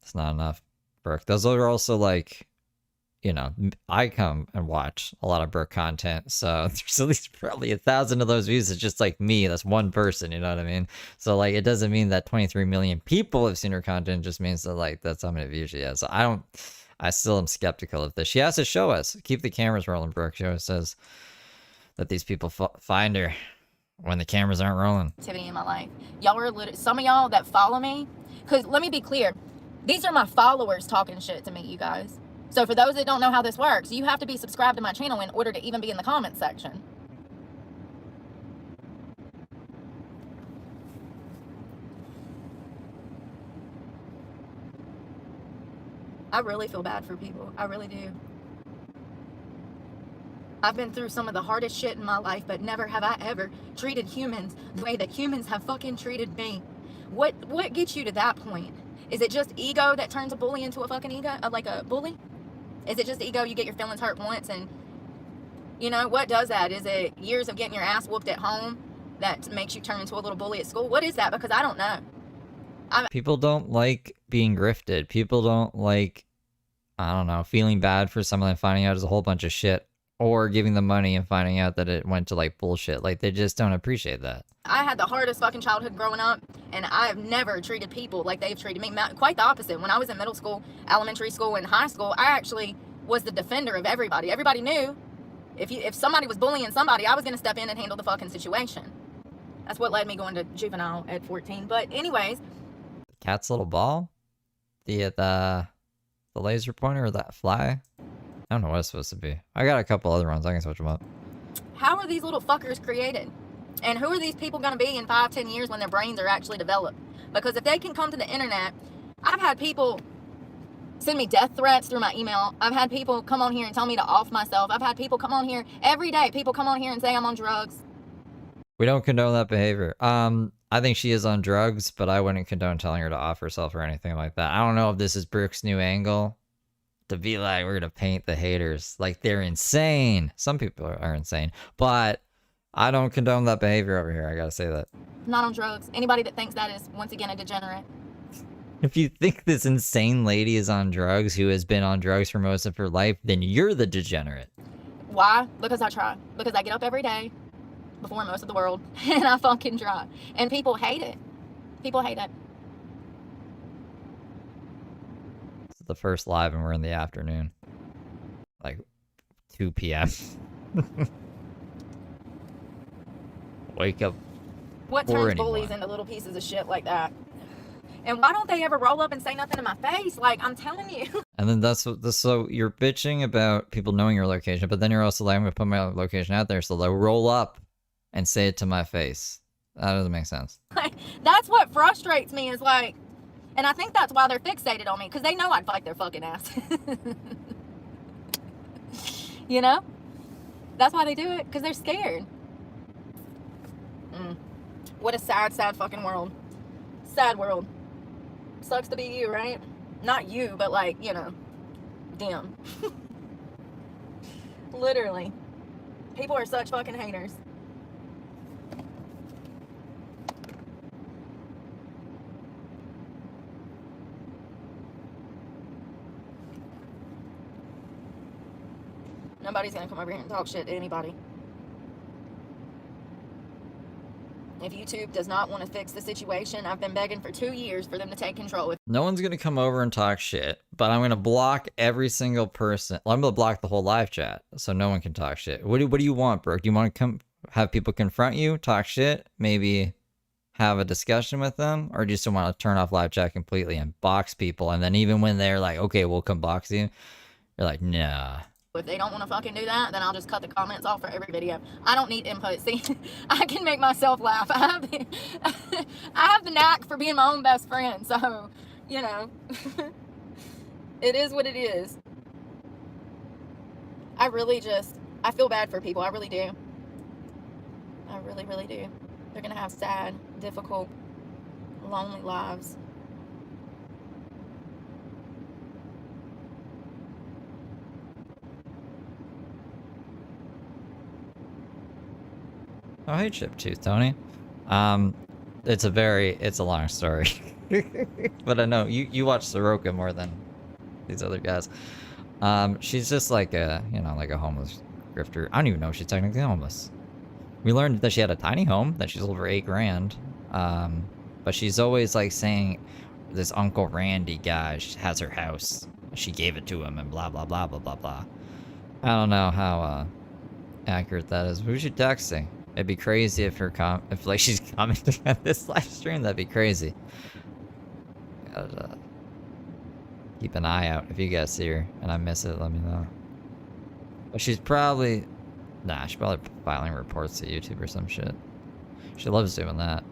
it's not enough, Brooke. Those are also like, you know, I come and watch a lot of Brooke content. So there's at least probably 1,000 of those views. It's just like me. That's one person, you know what I mean? So like, it doesn't mean that 23 million people have seen her content. It just means that like, that's how many views she has. So I still am skeptical of this. She has to show us. Keep the cameras rolling, Brooke. She always says that these people find her when the cameras aren't rolling. Activity in my life. Y'all are some of y'all that follow me. Because let me be clear. These are my followers talking shit to me, you guys. So for those that don't know how this works, you have to be subscribed to my channel in order to even be in the comment section. I really feel bad for people. I really do. I've been through some of the hardest shit in my life, but never have I ever treated humans the way that humans have fucking treated me. What gets you to that point? Is it just ego that turns a bully into a fucking ego, like a bully? Is it just ego? You get your feelings hurt once and, you know, what does that? Is it years of getting your ass whooped at home that makes you turn into a little bully at school? What is that? Because I don't know. People don't like being grifted. People don't like, I don't know, feeling bad for someone and finding out it's a whole bunch of shit, or giving them money and finding out that it went to like bullshit. Like they just don't appreciate that. I had the hardest fucking childhood growing up, and I've never treated people like they've treated me. Quite the opposite. When I was in middle school, elementary school, and high school, I actually was the defender of everybody. Everybody knew if somebody was bullying somebody, I was going to step in and handle the fucking situation. That's what led me going to juvenile at 14. But anyways. The cat's little ball? The laser pointer or that fly? I don't know what it's supposed to be. I got a couple other ones. I can switch them up. How are these little fuckers created? And who are these people going to be in 5-10 years when their brains are actually developed? Because if they can come to the internet, I've had people send me death threats through my email. I've had people come on here and tell me to off myself. I've had people come on here every day. People come on here and say I'm on drugs. We don't condone that behavior. I think she is on drugs, but I wouldn't condone telling her to off herself or anything like that. I don't know if this is Brooke's new angle to be like, we're going to paint the haters like they're insane. Some people are insane, but I don't condone that behavior over here. I got to say that. I'm not on drugs. Anybody that thinks that is, once again, a degenerate. If you think this insane lady is on drugs, who has been on drugs for most of her life, then you're the degenerate. Why? Because I try. Because I get up every day before most of the world and I fucking try. And people hate it. People hate it. It's the first live and we're in the afternoon. Like 2 p.m. Wake up. What turns bullies into little pieces of shit like that? And why don't they ever roll up and say nothing to my face? Like, I'm telling you. And then so you're bitching about people knowing your location, but then you're also like, I'm going to put my location out there so they'll roll up and say it to my face. That doesn't make sense. Like, that's what frustrates me is like, and I think that's why they're fixated on me, because they know I'd fight their fucking ass. You know? That's why they do it, because they're scared. What a sad, sad fucking world. Sad world. Sucks to be you, right? Not you, but like, you know, them. Literally. People are such fucking haters. Nobody's gonna come over here and talk shit to anybody. If YouTube does not want to fix the situation, I've been begging for 2 years for them to take control. No one's gonna come over and talk shit, but I'm gonna block every single person. Well, I'm gonna block the whole live chat, so no one can talk shit. What do you want, Brooke? Do you want to come have people confront you, talk shit, maybe have a discussion with them, or do you still want to turn off live chat completely and box people? And then even when they're like, "Okay, we'll come box you," you're like, "Nah." If they don't want to fucking do that, then I'll just cut the comments off for every video. I don't need input. See, I can make myself laugh. I have the knack for being my own best friend. So, you know, it is what it is. I feel bad for people. I really do. I really, really do. They're going to have sad, difficult, lonely lives. Oh, hey, Chiptooth, Tony. It's a long story. But I know, you watch Soroka more than these other guys. She's just like a, you know, like a homeless grifter. I don't even know if she's technically homeless. We learned that she had a tiny home, that she's over 8 grand. But she's always like saying, this Uncle Randy guy has her house. She gave it to him and blah, blah, blah, blah, blah, blah. I don't know how, accurate that is. Who's she texting? It'd be crazy if if like she's commenting on this live stream. That'd be crazy. Gotta keep an eye out. If you guys see her and I miss it, let me know. But she's probably she's probably filing reports to YouTube or some shit. She loves doing that.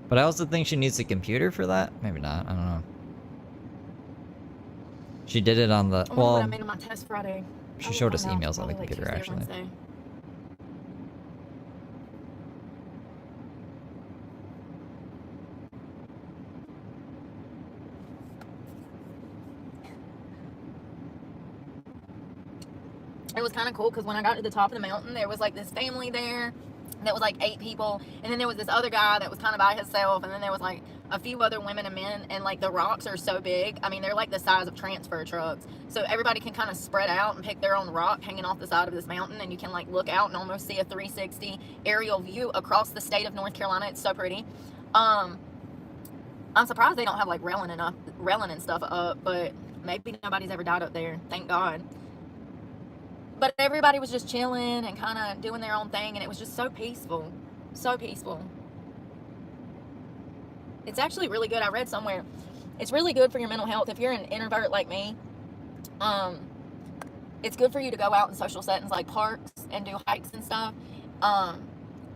But I also think she needs a computer for that. Maybe not. I don't know. She did it on the What I made on my test Friday. She showed us emails on the computer actually. It was kind of cool because when I got to the top of the mountain, there was like this family there that was like 8 people, and then there was this other guy that was kind of by himself, and then there was like a few other women and men, and like the rocks are so big. I mean, they're like the size of transfer trucks, so everybody can kind of spread out and pick their own rock hanging off the side of this mountain, and you can like look out and almost see a 360 aerial view across the state of North Carolina. It's so pretty. I'm surprised they don't have like railing and stuff up, but maybe nobody's ever died up there, thank God. But everybody was just chilling and kind of doing their own thing, and it was just so peaceful. So peaceful. It's actually really good. I read somewhere, it's really good for your mental health. If you're an introvert like me, it's good for you to go out in social settings like parks and do hikes and stuff.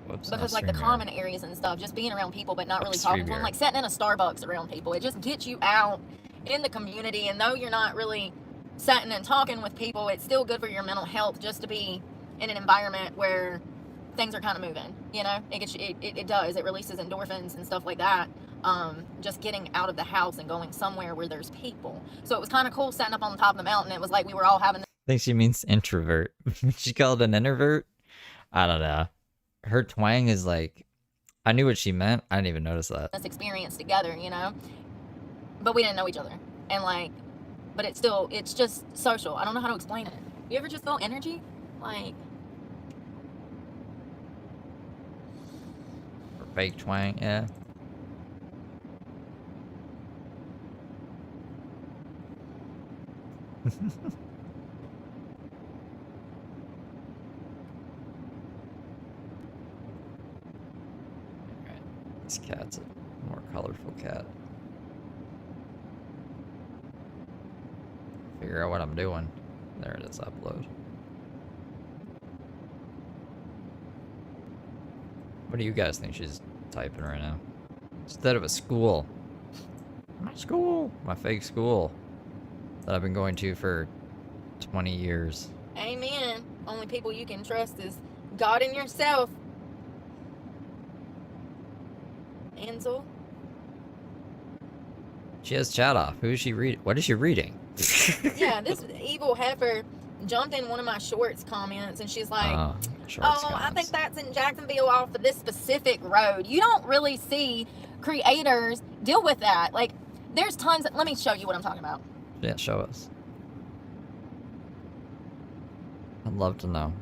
Because like the common areas and stuff, just being around people but not really talking to them, like sitting in a Starbucks around people, it just gets you out in the community. And though you're not really sitting and talking with people, it's still good for your mental health just to be in an environment where things are kind of moving, you know. It does, it releases endorphins and stuff like that. Just getting out of the house and going somewhere where there's people. So it was kind of cool sitting up on the top of the mountain. It was like we were all having I think she means introvert. She called an introvert. I don't know, her twang is like, I knew what she meant, I didn't even notice that. this experience together, you know, but we didn't know each other, and like, but it's just social. I don't know how to explain it. You ever just feel energy? Like, Her fake twang, yeah. Alright, this cat's a more colorful cat. Figure out what I'm doing. There it is, upload. What do you guys think she's typing right now? Instead of a school. My school. My fake school. That I've been going to for 20 years. Amen. Only people you can trust is God and yourself. Ansel. She has chat off. Who is she reading? What is she reading? Yeah, this evil heifer jumped in one of my shorts comments and she's like, oh, I think that's in Jacksonville off of this specific road. You don't really see creators deal with that. Like, there's tons. Let me show you what I'm talking about. Yeah, show us. I'd love to know.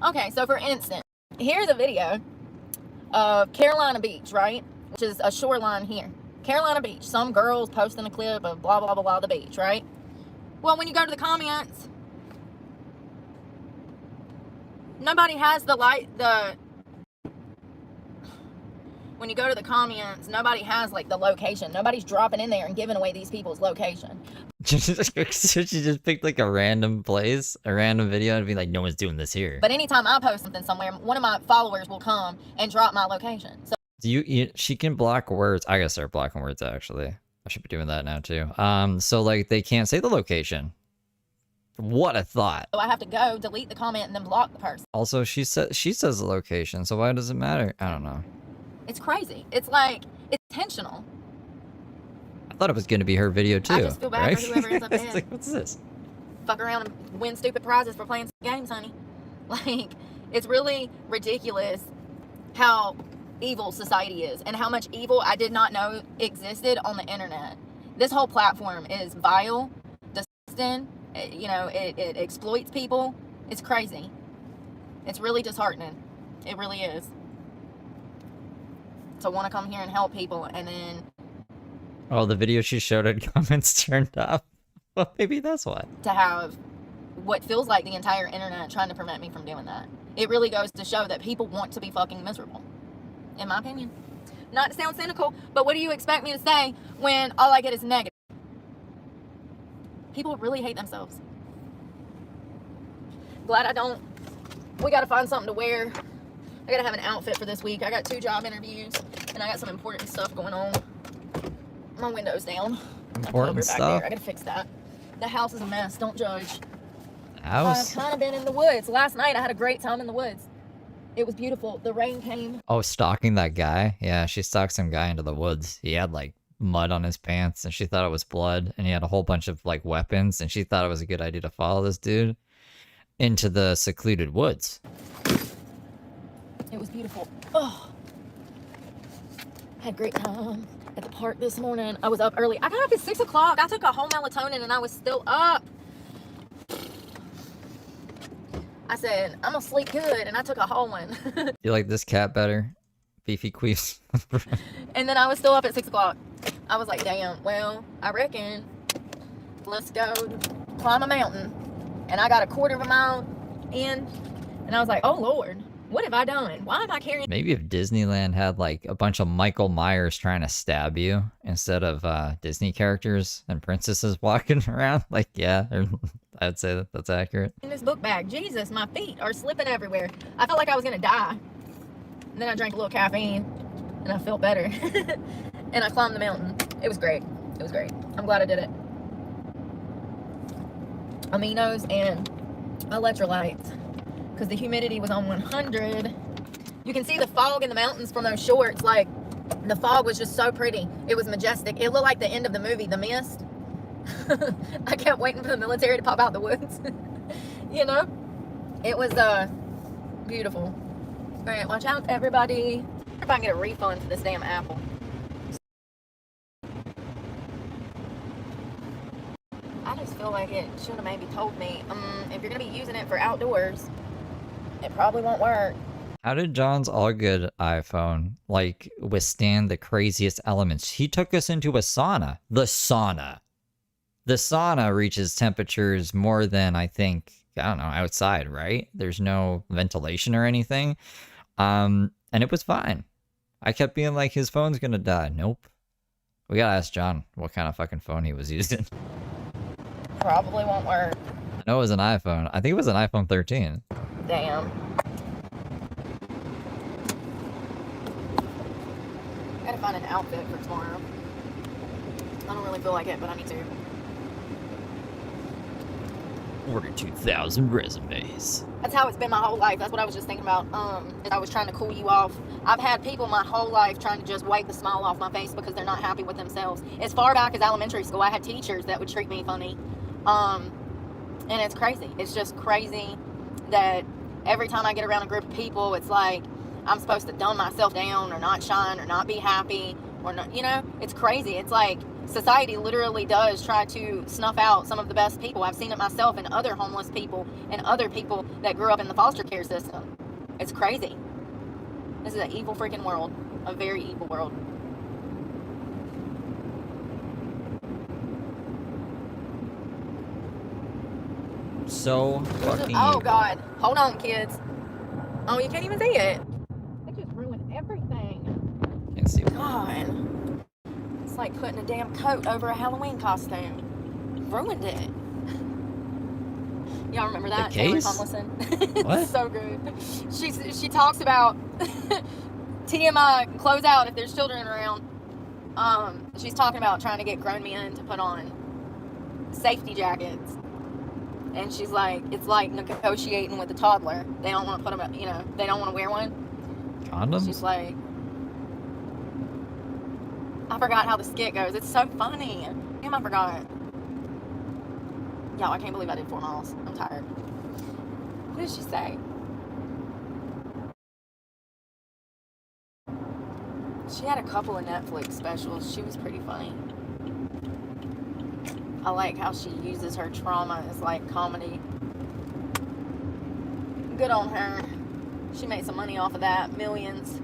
Okay, so for instance, here's a video of Carolina Beach, right? Which is a shoreline here. Carolina Beach. Some girls posting a clip of blah, blah, blah, blah, the beach, right? Well, when you go to the comments, nobody has when you go to the comments, nobody has like the location. Nobody's dropping in there and giving away these people's location. She just picked like a random place, a random video, and be like, no one's doing this here. But anytime I post something somewhere, one of my followers will come and drop my location. So she can block words. I gotta start blocking words actually. I should be doing that now too. So like they can't say the location. What a thought. I have to go delete the comment and then block the person. Also, she says the location, so why does it matter? I don't know. It's crazy. It's like, it's intentional. I thought it was going to be her video too. I just feel bad right? for whoever ends up It's in. like, what's this? Fuck around and win stupid prizes for playing games, honey. Like, it's really ridiculous how evil society is and how much evil I did not know existed on the internet. This whole platform is vile, disgusting. It exploits people. It's crazy. It's really disheartening. It really is. To want to come here and help people and then... Oh, the video she showed had comments turned off. Well, maybe that's why. To have what feels like the entire internet trying to prevent me from doing that. It really goes to show that people want to be fucking miserable. In my opinion. Not to sound cynical, but what do you expect me to say when all I get is negative? People really hate themselves. Glad I don't. We gotta find something to wear. I gotta have an outfit for this week. I got 2 job interviews and I got some important stuff going on. My window's down. Important stuff? There. I gotta fix that. The house is a mess. Don't judge. House? I've kind of been in the woods. Last night I had a great time in the woods. It was beautiful. The rain came. Oh, stalking that guy? Yeah, she stalked some guy into the woods. He had like mud on his pants and she thought it was blood, and he had a whole bunch of like weapons, and she thought it was a good idea to follow this dude into the secluded woods. It was beautiful. Oh, had a great time at the park this morning. I was up early. I got up at 6 o'clock. I took a whole melatonin and I was still up. I said, I'm gonna sleep good, and I took a whole one. You like this cat better? Beefy queefs. And then I was still up at 6 o'clock. I was like, damn, well, I reckon let's go climb a mountain. And I got a 1/4 mile in, and I was like, oh Lord, what have I done? Why am I carrying? Maybe if Disneyland had like a bunch of Michael Myers trying to stab you instead of Disney characters and princesses walking around, like, yeah, I'd say that's accurate. In this book bag, Jesus, my feet are slipping everywhere. I felt like I was gonna die. And then I drank a little caffeine, and I felt better. And I climbed the mountain. It was great. It was great. I'm glad I did it. Aminos and electrolytes, because the humidity was on 100. You can see the fog in the mountains from those shorts. Like, the fog was just so pretty. It was majestic. It looked like the end of the movie, The Mist. I kept waiting for the military to pop out the woods. You know? It was beautiful. Alright, watch out, everybody. If I can get a refund for this damn apple. I just feel like it should have maybe told me, if you're going to be using it for outdoors, it probably won't work. How did John's all good iPhone like withstand the craziest elements? He took us into a sauna. The sauna. The sauna reaches temperatures more than, I think, I don't know, outside, right? There's no ventilation or anything. And it was fine. I kept being like, his phone's gonna die. Nope. We gotta ask John what kind of fucking phone he was using. Probably won't work. No, it was an iPhone. I think it was an iPhone 13. Damn. Gotta find an outfit for tomorrow. I don't really feel like it, but I need to. 42,000 resumes. That's how it's been my whole life. That's what I was just thinking about. As I was trying to cool you off. I've had people my whole life trying to just wipe the smile off my face because they're not happy with themselves. As far back as elementary school, I had teachers that would treat me funny. And it's crazy. It's just crazy that every time I get around a group of people, it's like I'm supposed to dumb myself down or not shine or not be happy or not, you know, it's crazy. It's like society literally does try to snuff out some of the best people. I've seen it myself and other homeless people and other people that grew up in the foster care system. It's crazy. This is an evil freaking world. A very evil world. So fucking Oh God. Hold on, kids. Oh, you can't even see it. They just ruined everything. Can't see. God. It's like putting a damn coat over a Halloween costume. Ruined it. Y'all remember that? The case? Tomlinson. What? It's so good. She talks about TMI, close out if there's children around. She's talking about trying to get grown men to put on safety jackets. And she's like, it's like negotiating with a toddler. They don't want to put them, you know, they don't want to wear one. Condoms? She's like, I forgot how the skit goes. It's so funny. Damn, I forgot. Y'all, I can't believe I did 4 miles. I'm tired. What did she say? She had a couple of Netflix specials. She was pretty funny. I like how she uses her trauma as like comedy. Good on her. She made some money off of that. Millions.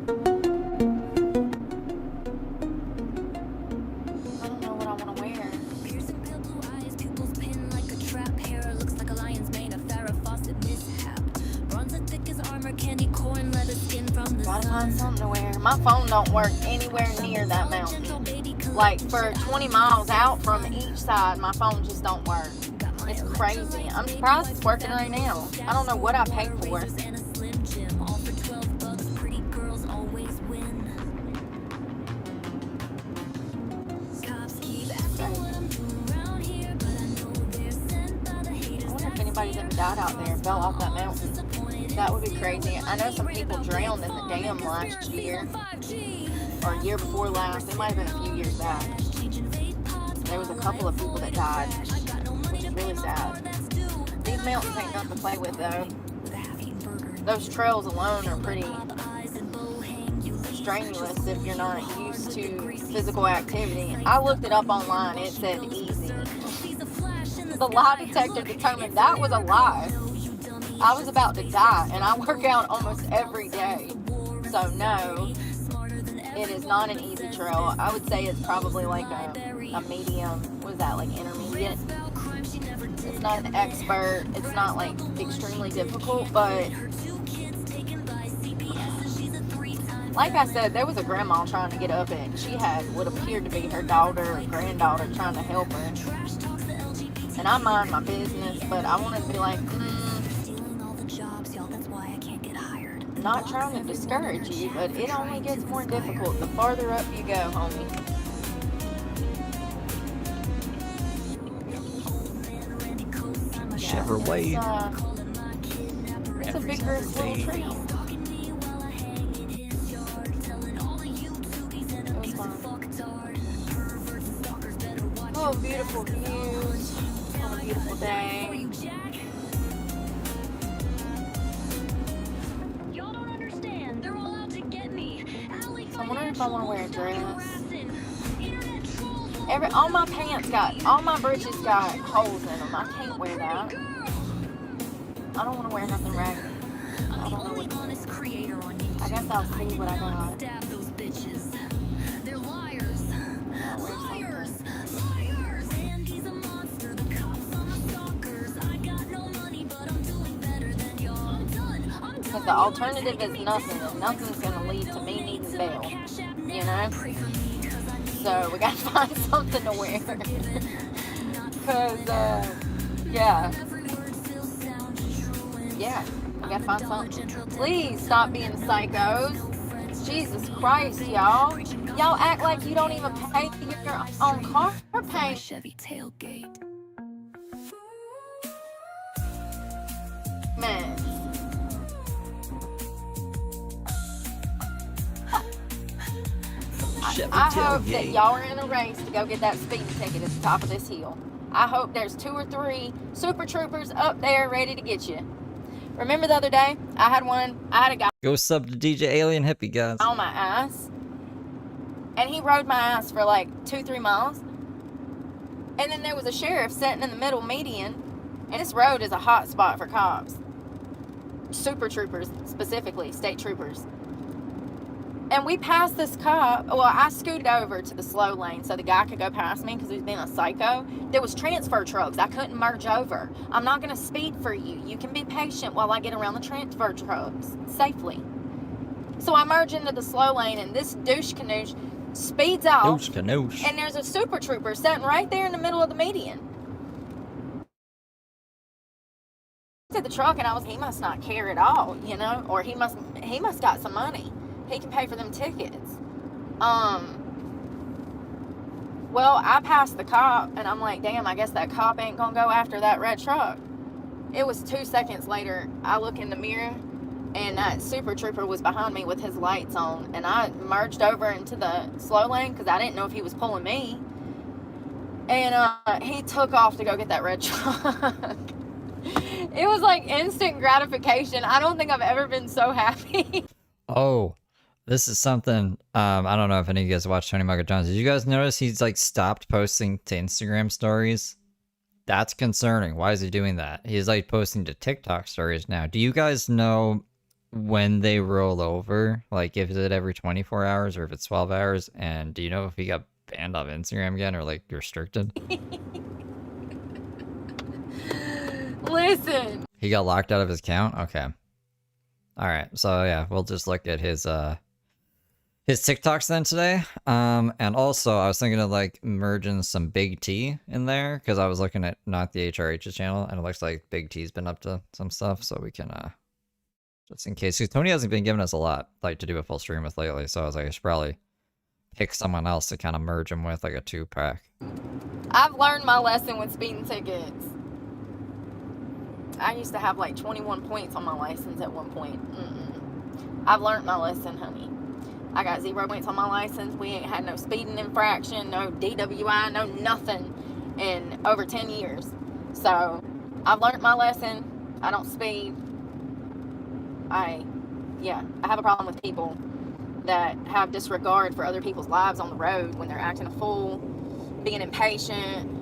I don't know what I want to wear. Piercing pale blue eyes, pupils pinned like a trap. Hair looks like a lion's mane, a Farrah Fawcett mishap. Bronze as thick as armor, candy corn, leather skin from the Gotta sun. find something to wear. My phone don't work anywhere near that mountain. Like for 20 miles out from each side, my phone just don't work. It's crazy. I'm surprised it's working right now. I don't know what I paid for. And a Slim Jim, all for $12. Pretty girls always win. Cops keep asking what I'm doing around here, but I know they're sent by the haters. I wonder if anybody's ever died out there, fell off that mountain. That would be crazy. I know some people drowned in the dam last year, or year before last. It might have been a few years back. There was a couple of people that died, which is really sad. These mountains ain't nothing to play with, though. Those trails alone are pretty strenuous if you're not used to physical activity. I looked it up online. It said easy. The lie detector determined that was a lie. I was about to die, and I work out almost every day. So no, it is not an easy trail. I would say it's probably like a medium. What is that, like intermediate? It's not an expert. It's not like extremely difficult, but like I said, there was a grandma trying to get up it. She had what appeared to be her daughter or granddaughter trying to help her. And I mind my business, but I wanted to be like, not trying to discourage you, but it only gets more difficult the farther up you go, homie. Chevrolet. It's a vigorous little trail. It was fun. Oh, beautiful views on a beautiful day. I'm wondering if I want to wear a dress. All my pants all my britches got holes in them. I can't wear that. I don't want to wear nothing raggedy. I don't know what to wear. I guess I'll see what I got. I'll wear something. Because the alternative is nothing, and nothing's going to lead to me needing bail. You know? So we gotta find something to wear. Cause, yeah, we gotta find something. Please stop being psychos. Jesus Christ, y'all. Y'all act like you don't even pay your own car payment. Chevy tailgate. I hope that y'all are in a race to go get that speeding ticket at the top of this hill. I hope there's 2 or 3 super troopers up there ready to get you. Remember the other day? I had a guy Go sub to DJ Alien Hippie, guys. on my ass. And he rode my ass for like 2-3 miles. And then there was a sheriff sitting in the middle median. And this road is a hot spot for cops. Super troopers, specifically, state troopers. And we passed this cop. Well, I scooted over to the slow lane so the guy could go past me because he was being a psycho. There was transfer trucks. I couldn't merge over. I'm not going to speed for you. You can be patient while I get around the transfer trucks safely. So I merge into the slow lane, and this douche canoe speeds off. Douche canoosh. And there's a super trooper sitting right there in the middle of the median. To the truck, and he must not care at all, you know, or he must got some money. He can pay for them tickets. Well, I passed the cop, and I'm like, damn, I guess that cop ain't gonna go after that red truck. It was 2 seconds later, I look in the mirror, and that super trooper was behind me with his lights on, and I merged over into the slow lane because I didn't know if he was pulling me. And he took off to go get that red truck. It was like instant gratification. I don't think I've ever been so happy. Oh, this is something, I don't know if any of you guys watch Tony Michael Jones. Did you guys notice he's like stopped posting to Instagram stories? That's concerning. Why is he doing that? He's like posting to TikTok stories now. Do you guys know when they roll over? Like if it's every 24 hours or if it's 12 hours? And do you know if he got banned off Instagram again or like restricted? Listen. He got locked out of his account? Okay. Alright, so yeah, we'll just look at his TikToks then today. And also I was thinking of like merging some Big T in there because I was looking at not the HRH's channel and it looks like Big T's been up to some stuff, so we can just in case, because Tony hasn't been giving us a lot like to do a full stream with lately, so I was like I should probably pick someone else to kind of merge him with like a 2-pack. I've learned my lesson with speeding tickets. I used to have like 21 points on my license at one point. I've learned my lesson, honey. I got 0 points on my license. We ain't had no speeding infraction, no DWI, no nothing in over 10 years. So I've learned my lesson. I don't speed. I have a problem with people that have disregard for other people's lives on the road when they're acting a fool, being impatient.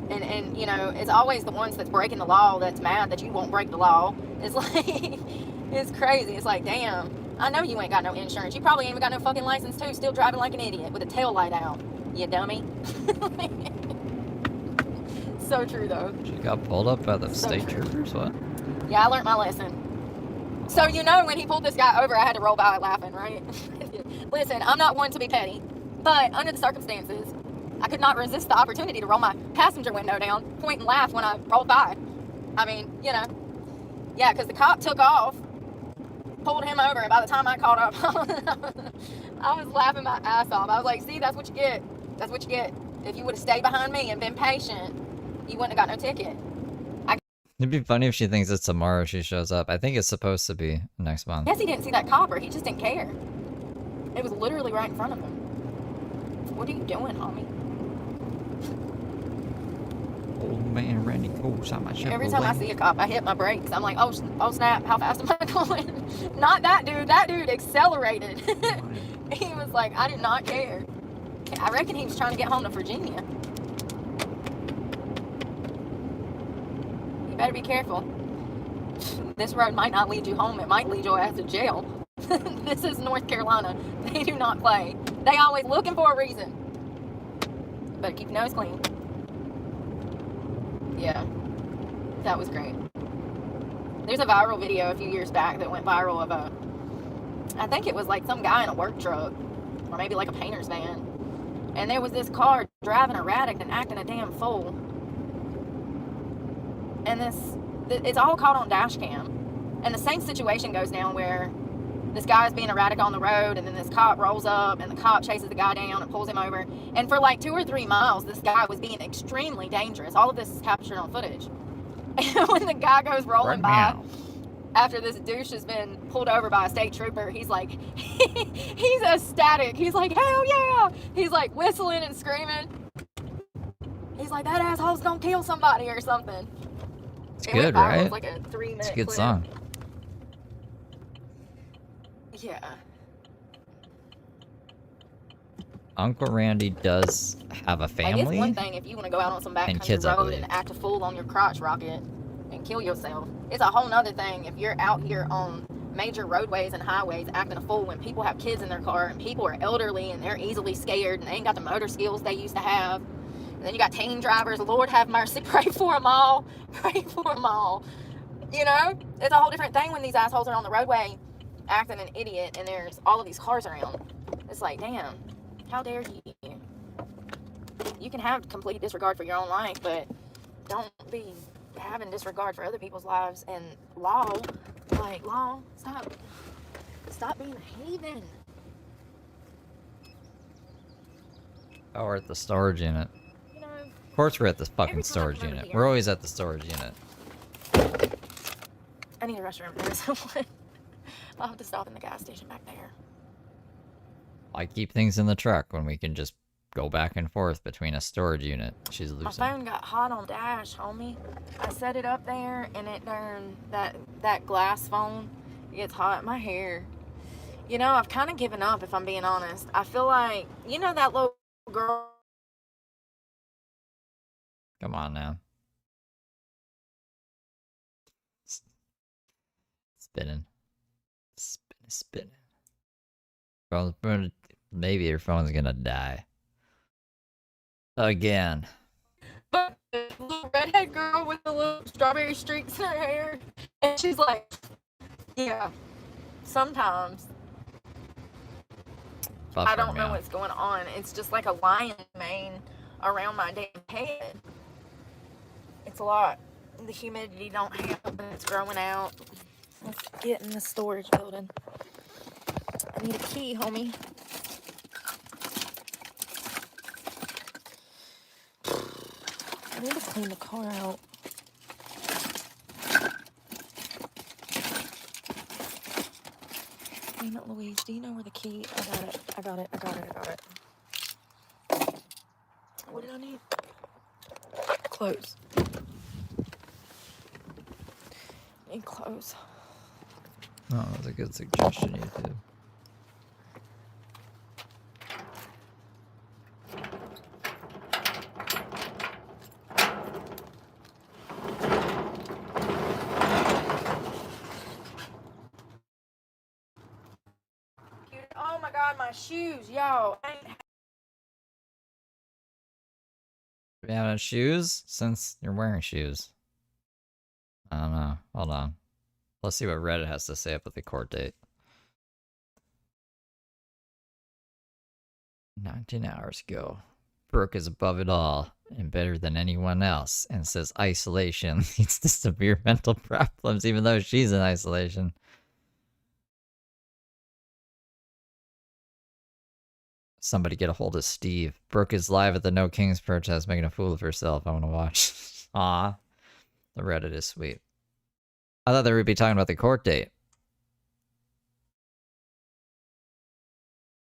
And you know, it's always the ones that's breaking the law that's mad that you won't break the law. It's like, it's crazy. It's like, damn, I know you ain't got no insurance. You probably ain't even got no fucking license too, still driving like an idiot with a tail light out, you dummy. So true though. She got pulled up by the state troopers, what? Yeah, I learned my lesson. So you know, when he pulled this guy over, I had to roll by laughing, right? Listen, I'm not one to be petty, but under the circumstances, I could not resist the opportunity to roll my passenger window down, point and laugh when I rolled by. I mean, you know, yeah, because the cop took off, pulled him over, and by the time I caught up, I was laughing my ass off. I was like, see, that's what you get. That's what you get. If you would have stayed behind me and been patient, you wouldn't have got no ticket. It'd be funny if she thinks it's tomorrow she shows up. I think it's supposed to be next month. Yes, he didn't see that copper. He just didn't care. It was literally right in front of him. What are you doing, homie? Old man Randy Cole's on my show. Every time I see a cop, I hit my brakes. I'm like, oh snap, how fast am I going? Not that dude. That dude accelerated. He was like, I did not care. I reckon he was trying to get home to Virginia. You better be careful. This road might not lead you home. It might lead your ass to jail. This is North Carolina. They do not play. They always looking for a reason. Better keep your nose clean. Yeah, that was great. There's a viral video a few years back that went viral of I think it was like some guy in a work truck, or maybe like a painter's van, And there was this car driving erratic and acting a damn fool. And it's all caught on dash cam. And the same situation goes down where this guy's being erratic on the road, and then this cop rolls up, and the cop chases the guy down and pulls him over. And for like 2 or 3 miles, this guy was being extremely dangerous. All of this is captured on footage. And when the guy goes rolling by, after this douche has been pulled over by a state trooper, he's like, he's ecstatic. He's like, hell yeah! He's like whistling and screaming. He's like, that asshole's gonna kill somebody or something. It's good, right? It's like a 3-minute It's a good clip. song. Yeah. Uncle Randy does have a family. Like, it's one thing if you want to go out on some backcountry road and act a fool on your crotch rocket and kill yourself. It's a whole nother thing if you're out here on major roadways and highways acting a fool when people have kids in their car and people are elderly and they're easily scared and they ain't got the motor skills they used to have. And then you got teen drivers. Lord have mercy. Pray for them all. Pray for them all. You know? It's a whole different thing when these assholes are on the roadway acting an idiot and there's all of these cars around. It's like, damn, how dare you? You can have complete disregard for your own life, but don't be having disregard for other people's lives. And law, stop being a heathen. Oh, we're at the storage unit. You know, Of course we're at this fucking every time I storage come over unit. here- We're always at the storage unit. I need a restroom. There's someone. I'll have to stop in the gas station back there. I keep things in the truck when we can just go back and forth between a storage unit. She's My losing. phone got hot on dash, homie. I set it up there and it turned that glass phone gets hot. My hair. You know, I've kind of given up if I'm being honest. I feel like, you know that little girl. Come on now. Spinning. Spinning. Maybe your phone's gonna die. Again. But the little redhead girl with the little strawberry streaks in her hair. And she's like, yeah, sometimes I don't know what's going on. It's just like a lion mane around my damn head. It's a lot. The humidity don't help and it's growing out. Let's get in the storage building. I need a key, homie. I need to clean the car out. Damn it, Louise. Do you know where the key? I got it. What did I need? Clothes. I need clothes. Oh, that's a good suggestion, YouTube. Oh my god, my shoes, yo. You having shoes? Since you're wearing shoes. I don't know. Hold on. Let's see what Reddit has to say about the court date. 19 hours ago. Brooke is above it all and better than anyone else and says isolation leads to severe mental problems even though she's in isolation. Somebody get a hold of Steve. Brooke is live at the No Kings protest making a fool of herself. I want to watch. Aw. The Reddit is sweet. I thought they would be talking about the court date.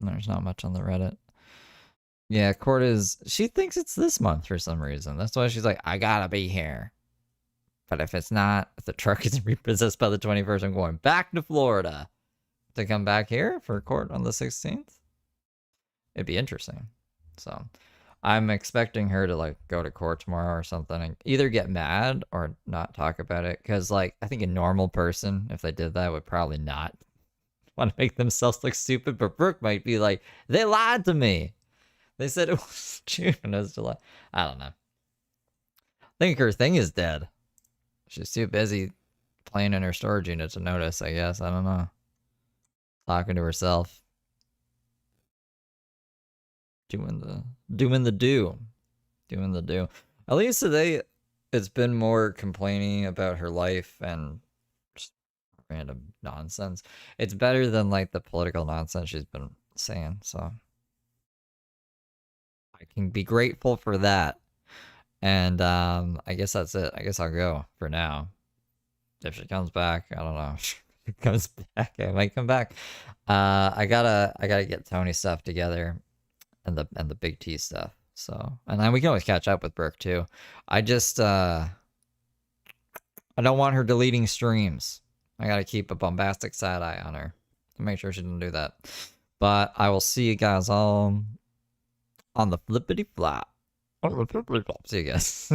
There's not much on the Reddit. Yeah, court is... She thinks it's this month for some reason. That's why she's like, I gotta be here. But if it's not, if the truck isn't repossessed by the 21st, I'm going back to Florida. To come back here for court on the 16th? It'd be interesting. So, I'm expecting her to, like, go to court tomorrow or something and either get mad or not talk about it. Because, like, I think a normal person, if they did that, would probably not want to make themselves look stupid. But Brooke might be like, they lied to me. They said it was June and it was July. I don't know. I think her thing is dead. She's too busy playing in her storage unit to notice, I guess. I don't know. Talking to herself. doing the do. At least today, it's been more complaining about her life and just random nonsense. It's better than like the political nonsense she's been saying, so I can be grateful for that. And I guess that's it. I guess I'll go for now. If she comes back, I don't know. If she comes back, I might come back. I gotta get Tony's stuff together, and the Big T stuff. So, and then we can always catch up with Brooke too. I just I don't want her deleting streams. I gotta keep a bombastic side eye on her to make sure she doesn't do that. But I will see you guys all on the flippity flop. See you guys.